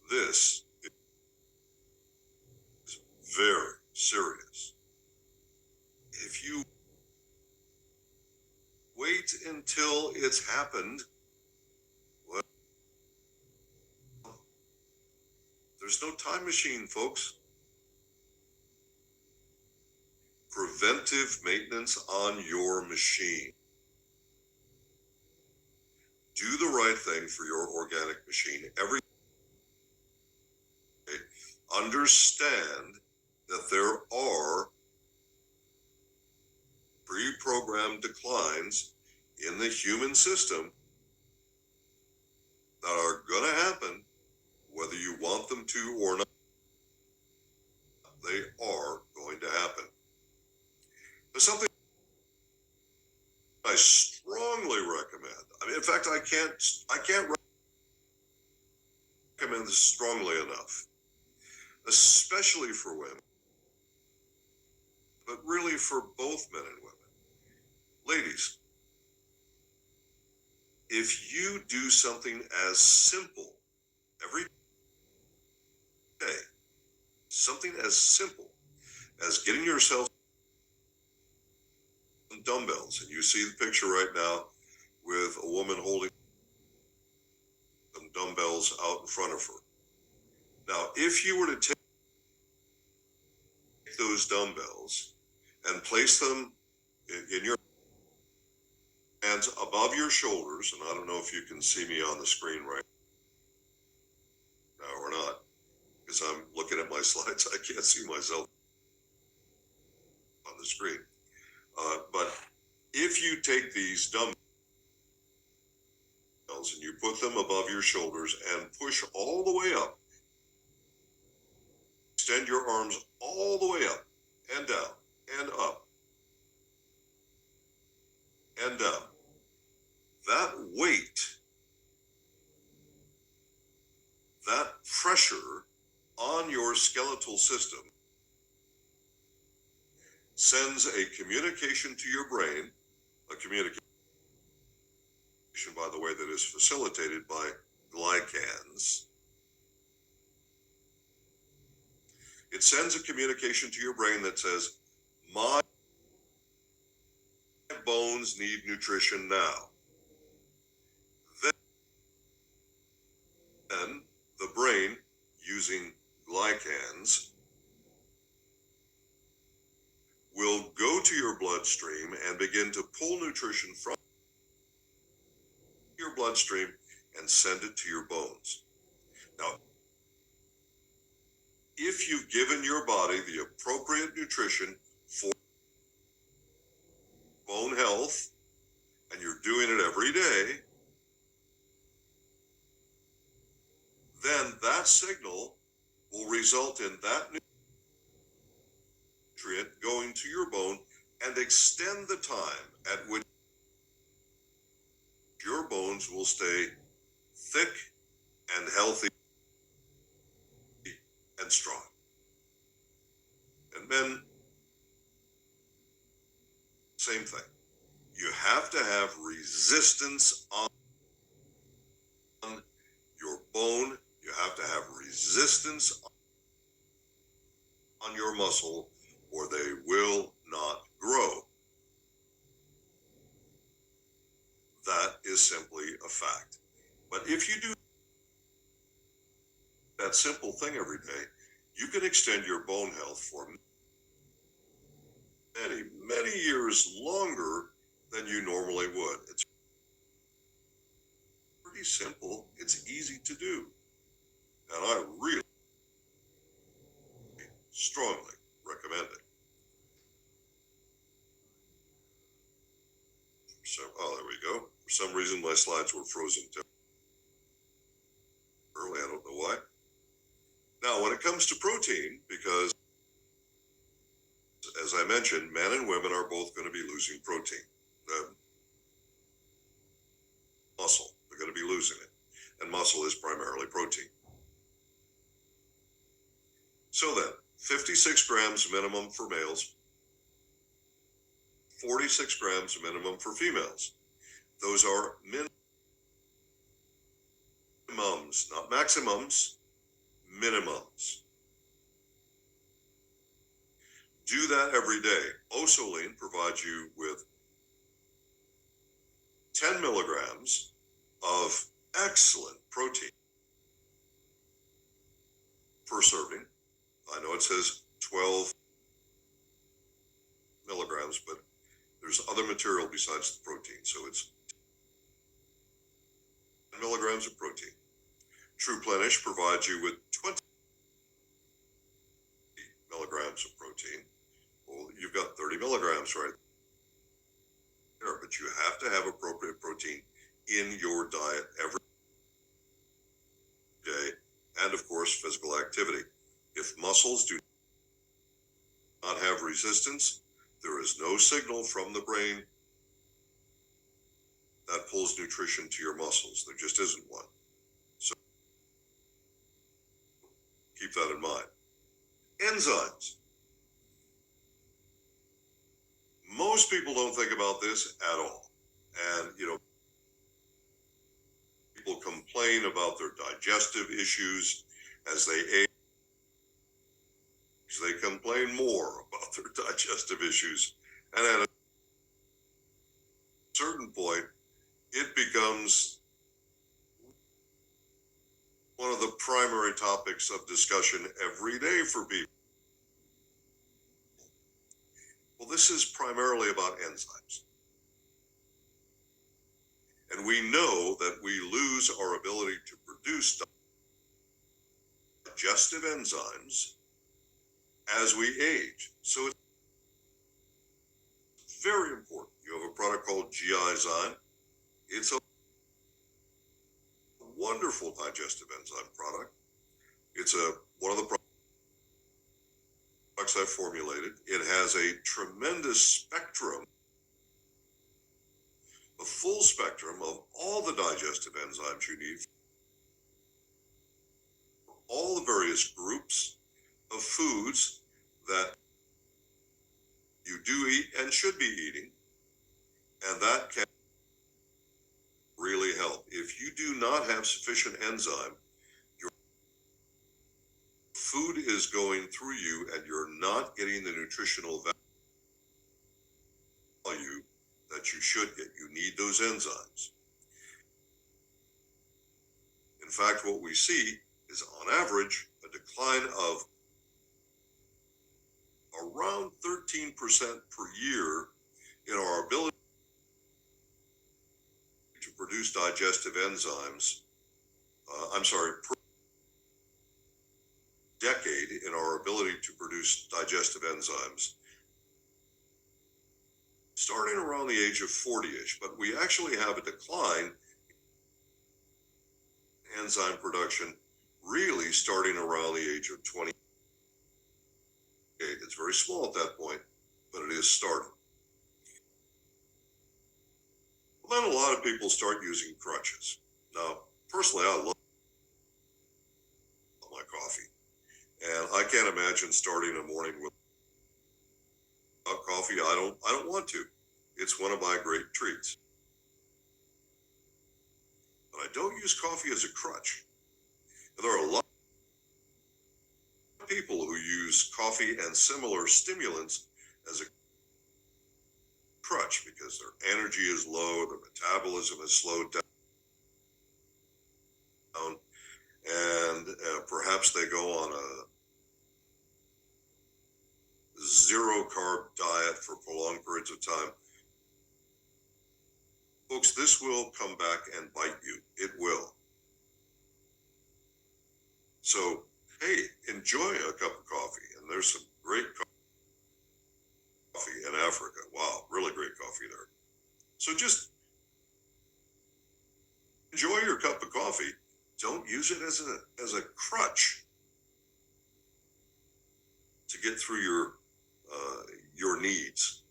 This is very serious. If you wait until it's happened, well, there's no time machine, folks. preventive maintenance on your machine. Do the right thing for your organic machine every day. Understand that there are pre-programmed declines in the human system that are going to happen whether you want them to or not. They are going to happen. But something I strongly recommend. I mean, in fact, I can't recommend this strongly enough, especially for women, but really for both men and women. Ladies, if you do something as simple every day, something as simple as getting yourself some dumbbells, and you see the picture right now with a woman holding some dumbbells out in front of her. Now, if you were to take those dumbbells and place them in your hands above your shoulders, and I don't know if you can see me on the screen right now or not, because I'm looking at my slides. I can't see myself on the screen. But if you take these dumbbells and you put them above your shoulders and push all the way up, extend your arms all the way up and down and up and down, that weight, that pressure on your skeletal system sends a communication to your brain, a communication, by the way, that is facilitated by glycans. It sends a communication to your brain that says, my bones need nutrition now. Then the brain, using glycans, will go to your bloodstream and begin to pull nutrition from your bloodstream and send it to your bones. Now, if you've given your body the appropriate nutrition for bone health, and you're doing it every day, then that signal will result in that nutrient going to your bone and extend the time at which your bones will stay thick and healthy and strong. And men, same thing. You have to have resistance on your bone. You have to have resistance on your muscle, or they will not grow. That is simply a fact. But if you do that simple thing every day, you can extend your bone health for many, many years longer than you normally would. It's pretty simple. It's easy to do. And I really strongly recommend it. So, oh, there we go. For some reason, my slides were frozen early. I don't know why. Now, when it comes to protein, because as I mentioned, men and women are both going to be losing protein. Muscle, they're going to be losing it. And muscle is primarily protein. So then, 56 grams minimum for males, 46 grams minimum for females. Those are minimums, not maximums, minimums. Do that every day. Osoline provides you with 10 milligrams of excellent protein per serving. I know it says 12 milligrams, but there's other material besides the protein. So it's 10 milligrams of protein. True Plenish provides you with 20 milligrams of protein. Well, you've got 30 milligrams right there, but you have to have appropriate protein in your diet every day, and of course, physical activity. If muscles do not have resistance, there is no signal from the brain that pulls nutrition to your muscles. There just isn't one. So keep that in mind. Enzymes. Most people don't think about this at all. And, people complain about their digestive issues as they age. They complain more about their digestive issues. And at a certain point, it becomes one of the primary topics of discussion every day for people. Well, this is primarily about enzymes. And we know that we lose our ability to produce digestive enzymes as we age. So it's very important. You have a product called GI-Zyme. It's a wonderful digestive enzyme product. It's one of the products I formulated. It has a tremendous spectrum, a full spectrum of all the digestive enzymes you need, for all the various groups of foods that you do eat and should be eating, and that can really help. If you do not have sufficient enzyme, your food is going through you and you're not getting the nutritional value that you should get. You need those enzymes. In fact, what we see is, on average, a decline of around 13% per year in our ability to produce digestive enzymes. Per decade in our ability to produce digestive enzymes, starting around the age of 40-ish, but we actually have a decline in enzyme production really starting around the age of 20. It's very small at that point, but it is starting. Well, then a lot of people start using crutches. Now, personally, I love my coffee, and I can't imagine starting a morning without coffee. I don't want to. It's one of my great treats. But I don't use coffee as a crutch. And there are a lot of people who use coffee and similar stimulants as a crutch because their energy is low, their metabolism is slowed down, and perhaps they go on a zero carb diet for prolonged periods of time. Folks, this will come back and bite you. It will. So, hey, enjoy a cup of coffee. And there's some great coffee in Africa. Wow, really great coffee there. So just enjoy your cup of coffee. Don't use it as a crutch to get through your needs.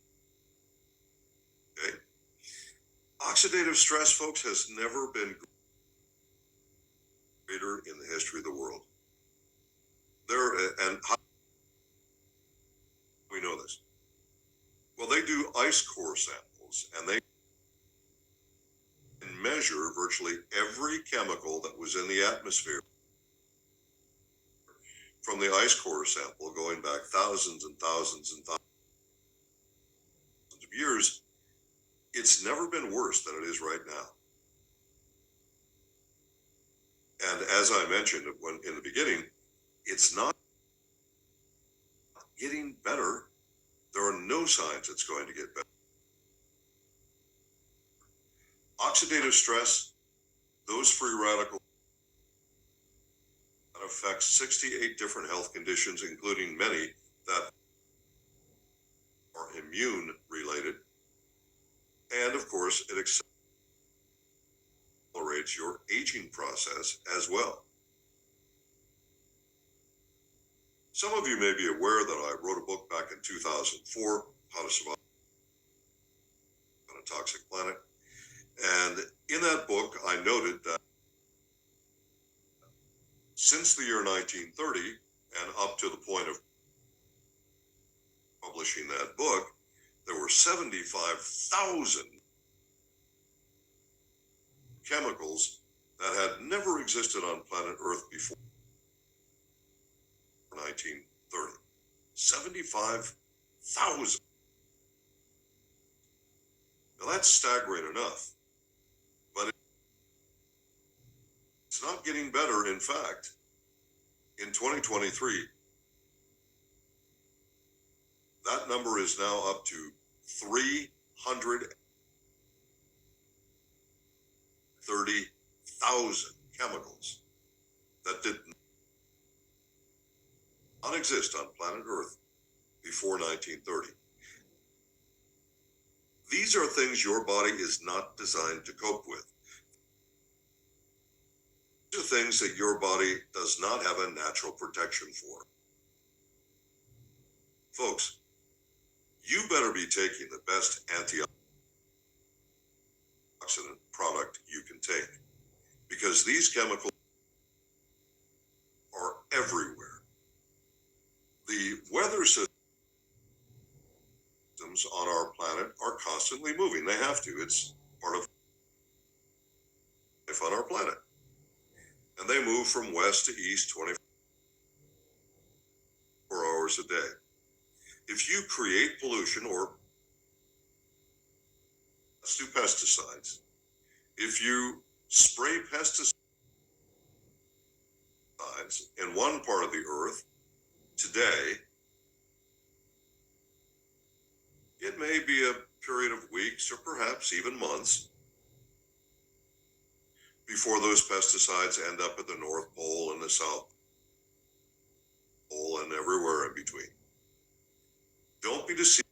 Okay? Oxidative stress, folks, has never been greater in the history of the world. And how do we know this? Well, they do ice core samples, and they can measure virtually every chemical that was in the atmosphere from the ice core sample going back thousands and thousands and thousands of years. It's never been worse than it is right now. And as I mentioned in the beginning, it's not getting better. There are no signs it's going to get better. Oxidative stress, those free radicals that affect 68 different health conditions, including many that are immune related. And of course, it accelerates your aging process as well. Some of you may be aware that I wrote a book back in 2004, How to Survive on a Toxic Planet. And in that book, I noted that since the year 1930 and up to the point of publishing that book, there were 75,000 chemicals that had never existed on planet Earth before 1930. 75,000. Now that's staggering enough, but it's not getting better. In fact, in 2023, that number is now up to 330,000 chemicals that did not exist on planet Earth before 1930. These are things your body is not designed to cope with. These are things that your body does not have a natural protection for. Folks, you better be taking the best antioxidant product you can take, because these chemicals are everywhere. The weather systems on our planet are constantly moving. They have to. It's part of life on our planet. And they move from west to east 24 hours a day. If you create pollution, or let's do pesticides, if you spray pesticides in one part of the earth today, it may be a period of weeks or perhaps even months before those pesticides end up at the North Pole and the South Pole and everywhere in between. Don't be deceived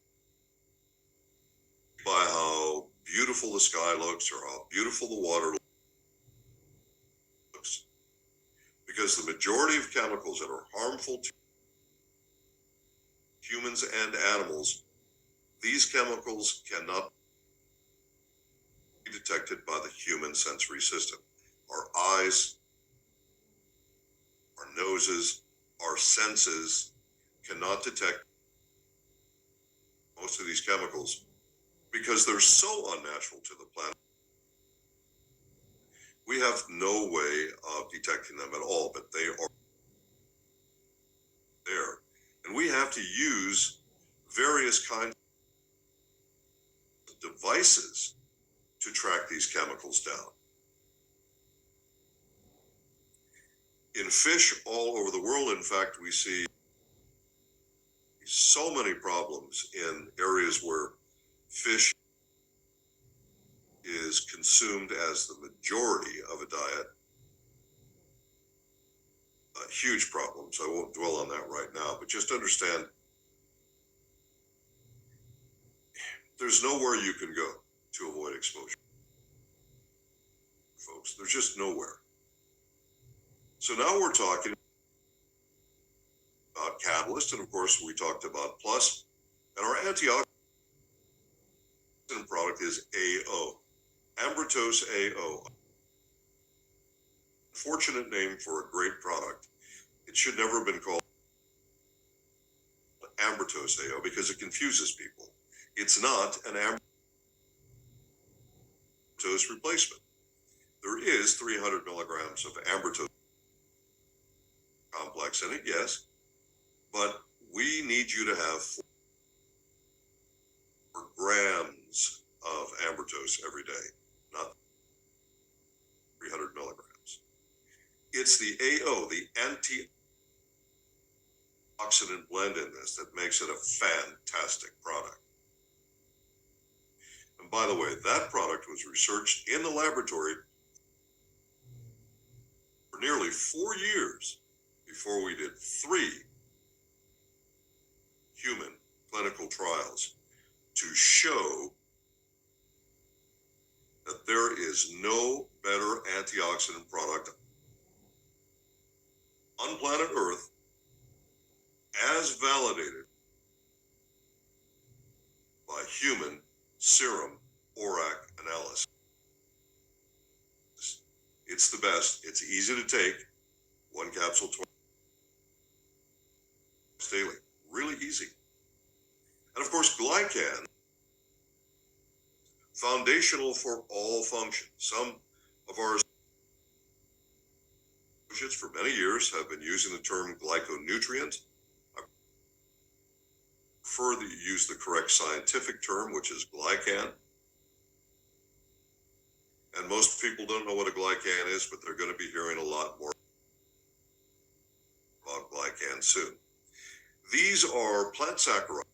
by how beautiful the sky looks or how beautiful the water looks, because the majority of chemicals that are harmful to humans and animals, these chemicals cannot be detected by the human sensory system. Our eyes, our noses, our senses cannot detect most of these chemicals because they're so unnatural to the planet. We have no way of detecting them at all, but they are there. And we have to use various kinds of devices to track these chemicals down. In fish all over the world, in fact, we see so many problems in areas where fish is consumed as the majority of a diet. Huge problems. I won't dwell on that right now, but just understand there's nowhere you can go to avoid exposure, folks. There's just nowhere. So now we're talking about catalyst, and of course we talked about plus, and our antioxidant product is AO, Ambritose AO. Fortunate name for a great product. It should never have been called Ambritose AO because it confuses people. It's not an Ambritose replacement. There is 300 milligrams of Ambritose complex in it, yes, but we need you to have 4 grams of Ambritose every day, not 300 milligrams. It's the AO, the antioxidant blend in this, that makes it a fantastic product. And by the way, that product was researched in the laboratory for nearly 4 years before we did 3 human clinical trials to show that there is no better antioxidant product on planet Earth as validated by human serum ORAC analysis. It's the best. It's easy to take. 1 capsule twice daily. Really easy. And of course, glycan, foundational for all functions. Some of our associates for many years have been using the term glyconutrient. I prefer that you use the correct scientific term, which is glycan. And most people don't know what a glycan is, but they're going to be hearing a lot more about glycan soon. These are plant saccharides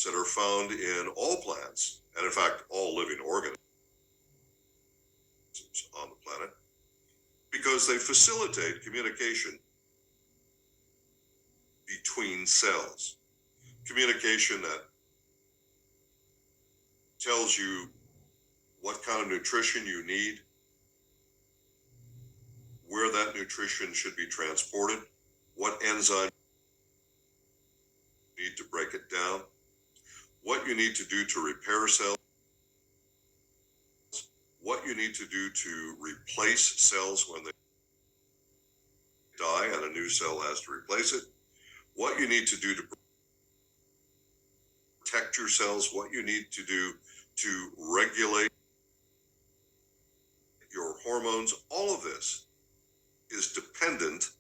that are found in all plants, and in fact, all living organisms on the planet, because they facilitate communication between cells. Communication that tells you what kind of nutrition you need, where that nutrition should be transported, what enzyme you need to break it down, what you need to do to repair cells, what you need to do to replace cells when they die and a new cell has to replace it, what you need to do to protect your cells, what you need to do to regulate your hormones. All of this is dependent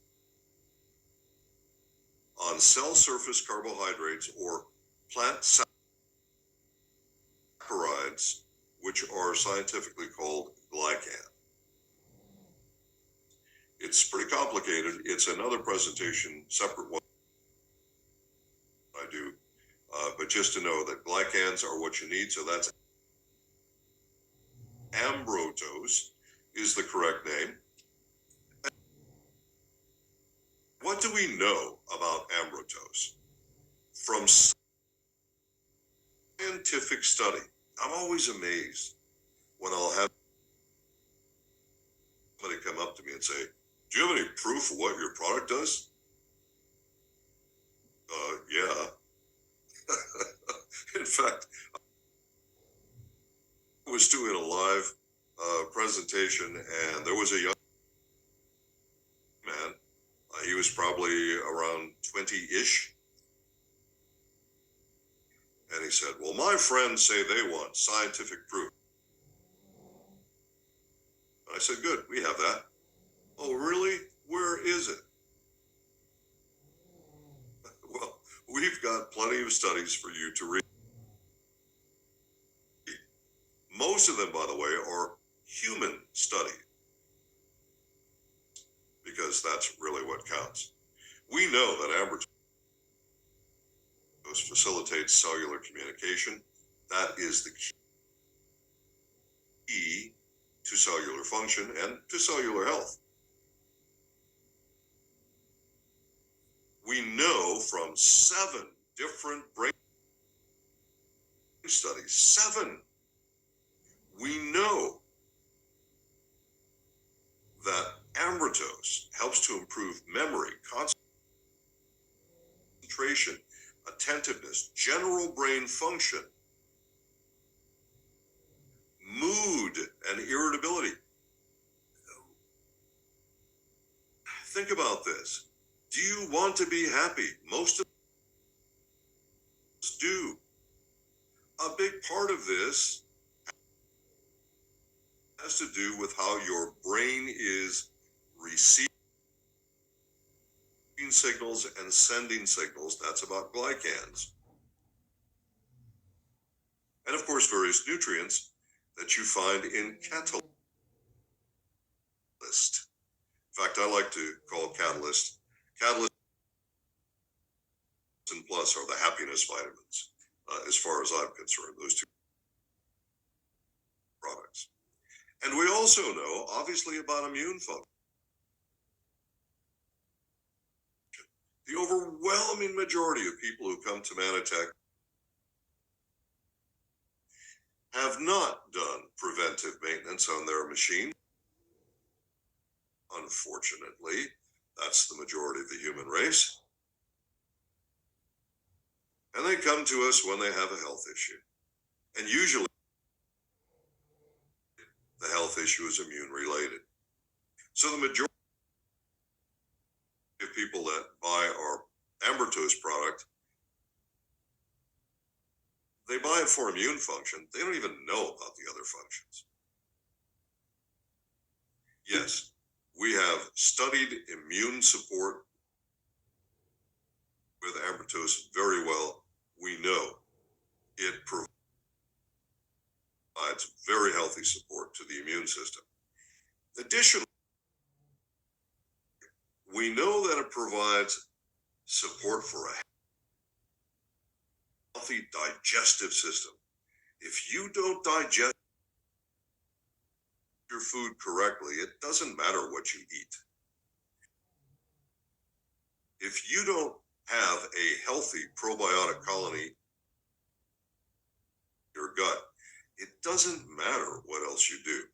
on cell surface carbohydrates or plant saccharides, which are scientifically called glycan. It's pretty complicated. It's another presentation, separate one I do, but just to know that glycans are what you need. So that's ambrotose is the correct name. What do we know about ambrotose? From scientific study, I'm always amazed when I'll have somebody come up to me and say, do you have any proof of what your product does? Yeah. In fact, I was doing a live presentation, and there was a young man. He was probably around 20-ish. And he said, well, my friends say they want scientific proof. I said, good, we have that. Oh, really? Where is it? Well, we've got plenty of studies for you to read. Most of them, by the way, are human studies, because that's really what counts. We know that ambrotose facilitates cellular communication. That is the key to cellular function and to cellular health. We know from 7 different brain studies, 7, we know that ambrotose helps to improve memory, concentration, attentiveness, general brain function, mood, and irritability. Think about this. Do you want to be happy? Most of us do. A big part of this has to do with how your brain is receiving signals and sending signals. That's about glycans. And of course, various nutrients that you find in catalyst. In fact, I like to call Catalyst and Plus are the happiness vitamins. as far as I'm concerned, those two products. And we also know, obviously, about immune function. The overwhelming majority of people who come to Manatech have not done preventive maintenance on their machine. Unfortunately, that's the majority of the human race. And they come to us when they have a health issue. And usually the health issue is immune related. So the majority of people that buy our Ambertose product, they buy it for immune function. They don't even know about the other functions. Yes, we have studied immune support with Ambertose very well. We know it provides very healthy support to the immune system. Additionally, we know that it provides support for a healthy digestive system. If you don't digest your food correctly, it doesn't matter what you eat. If you don't have a healthy probiotic colony in your gut, it doesn't matter what else you do.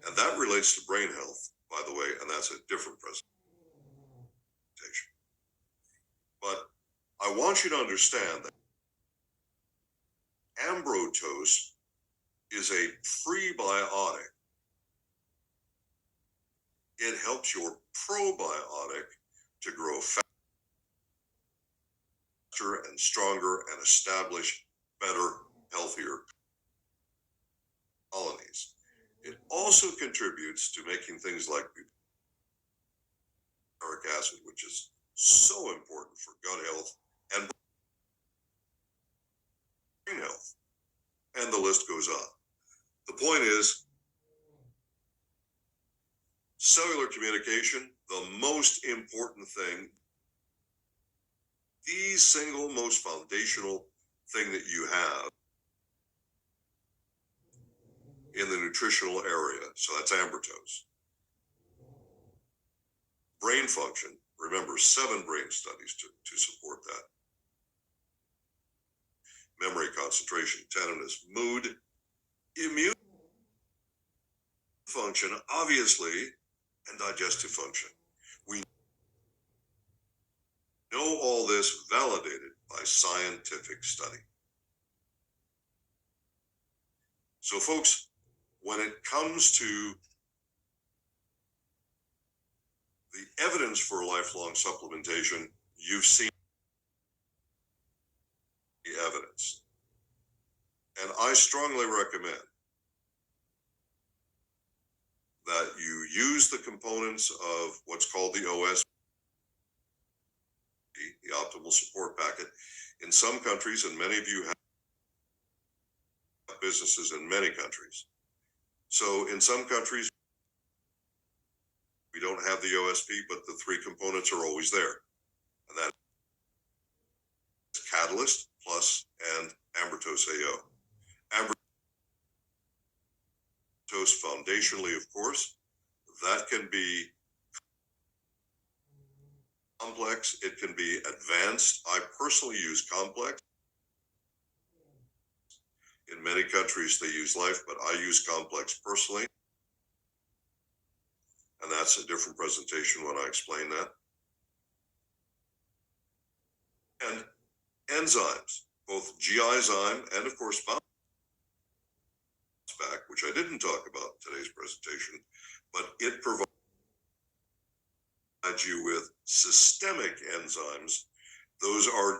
And that relates to brain health, by the way, and that's a different presentation. But I want you to understand that Ambrotose is a prebiotic. It helps your probiotic to grow faster and stronger and establish better, healthier colonies. It also contributes to making things like butyric acid, which is so important for gut health and brain health. And the list goes on. The point is, cellular communication, the most important thing, the single most foundational thing that you have in the nutritional area. So that's Ambertose. Brain function, remember 7 brain studies to support that. Memory, concentration, tenderness, mood, immune function, obviously, and digestive function. We know all this validated by scientific study. So folks, when it comes to the evidence for lifelong supplementation, you've seen the evidence. And I strongly recommend that you use the components of what's called the OS, the optimal support packet. In some countries, and many of you have businesses in many countries. So in some countries, we don't have the OSP, but the 3 components are always there. And that is Catalyst, Plus, and Ambertose AO. Ambertose foundationally, of course, that can be complex, it can be advanced. I personally use complex. In many countries, they use life, but I use complex personally. And that's a different presentation when I explain that. And enzymes, both GI-zyme and, of course, bounce back, which I didn't talk about in today's presentation, but it provides you with systemic enzymes. Those are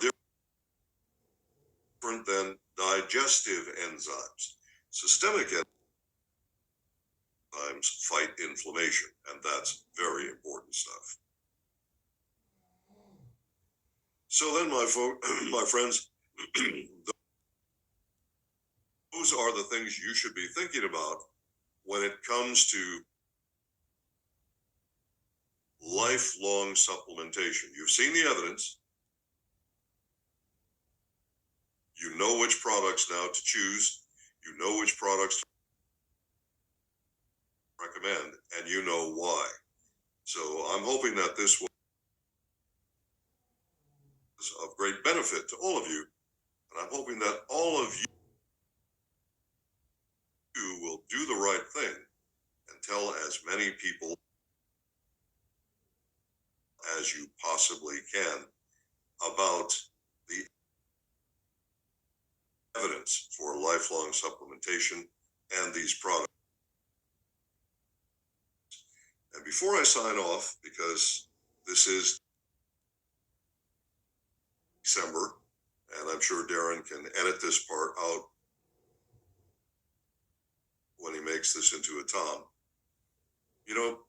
different than digestive enzymes. Systemic enzymes fight inflammation, and that's very important stuff. So then, my friends, those are the things you should be thinking about when it comes to lifelong supplementation. You've seen the evidence. You know which products now to choose. You know which products to recommend, and you know why. So I'm hoping that this was of great benefit to all of you, and I'm hoping that all of you will do the right thing and tell as many people as you possibly can about the evidence for lifelong supplementation and these products. And before I sign off, because this is December, and I'm sure Darren can edit this part out when he makes this into a Tom. You know,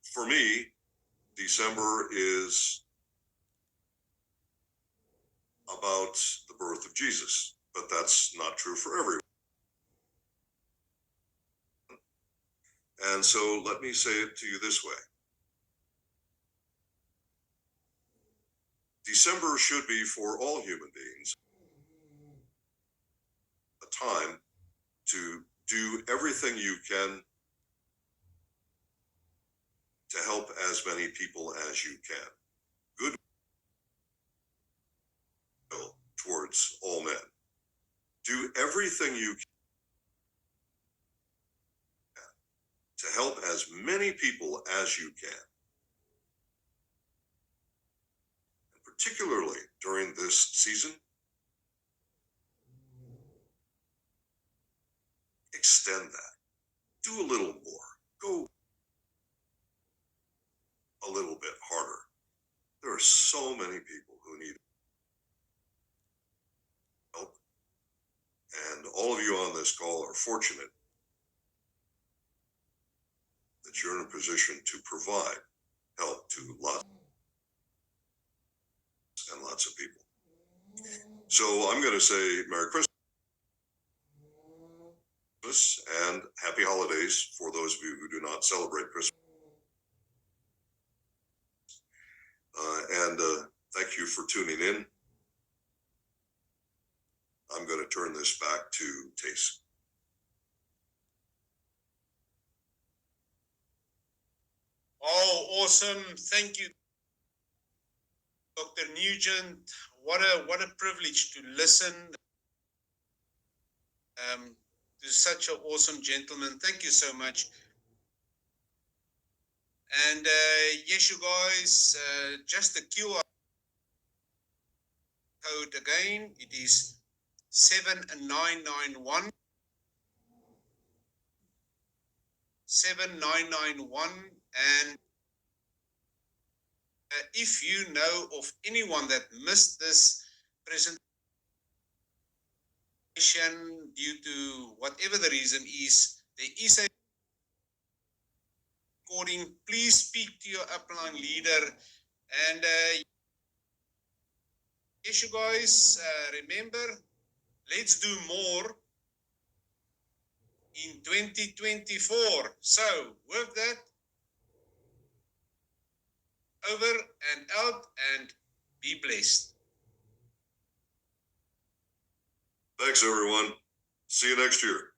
for me, December is about the birth of Jesus, but that's not true for everyone. And so let me say it to you this way. December should be for all human beings a time to do everything you can to help as many people as you can. Goodwill towards all men. Do everything you can to help as many people as you can. And particularly during this season, extend that. Do a little more. Go a little bit harder. There are so many people who need help. And all of you on this call are fortunate that you're in a position to provide help to lots and lots of people. So I'm going to say Merry Christmas and Happy Holidays for those of you who do not celebrate Christmas. And thank you for tuning in. I'm going to turn this back to Tace. Oh, awesome. Thank you, Dr. Nugent. What a privilege to listen to such an awesome gentleman. Thank you so much. And yes, you guys, just the QR code again. It is 7991 7991. And if you know of anyone that missed this presentation due to whatever the reason is, there is a recording. Please speak to your upline leader. And yes, you guys, remember, let's do more in 2024. So with that, over and out, and be blessed. Thanks, everyone. See you next year.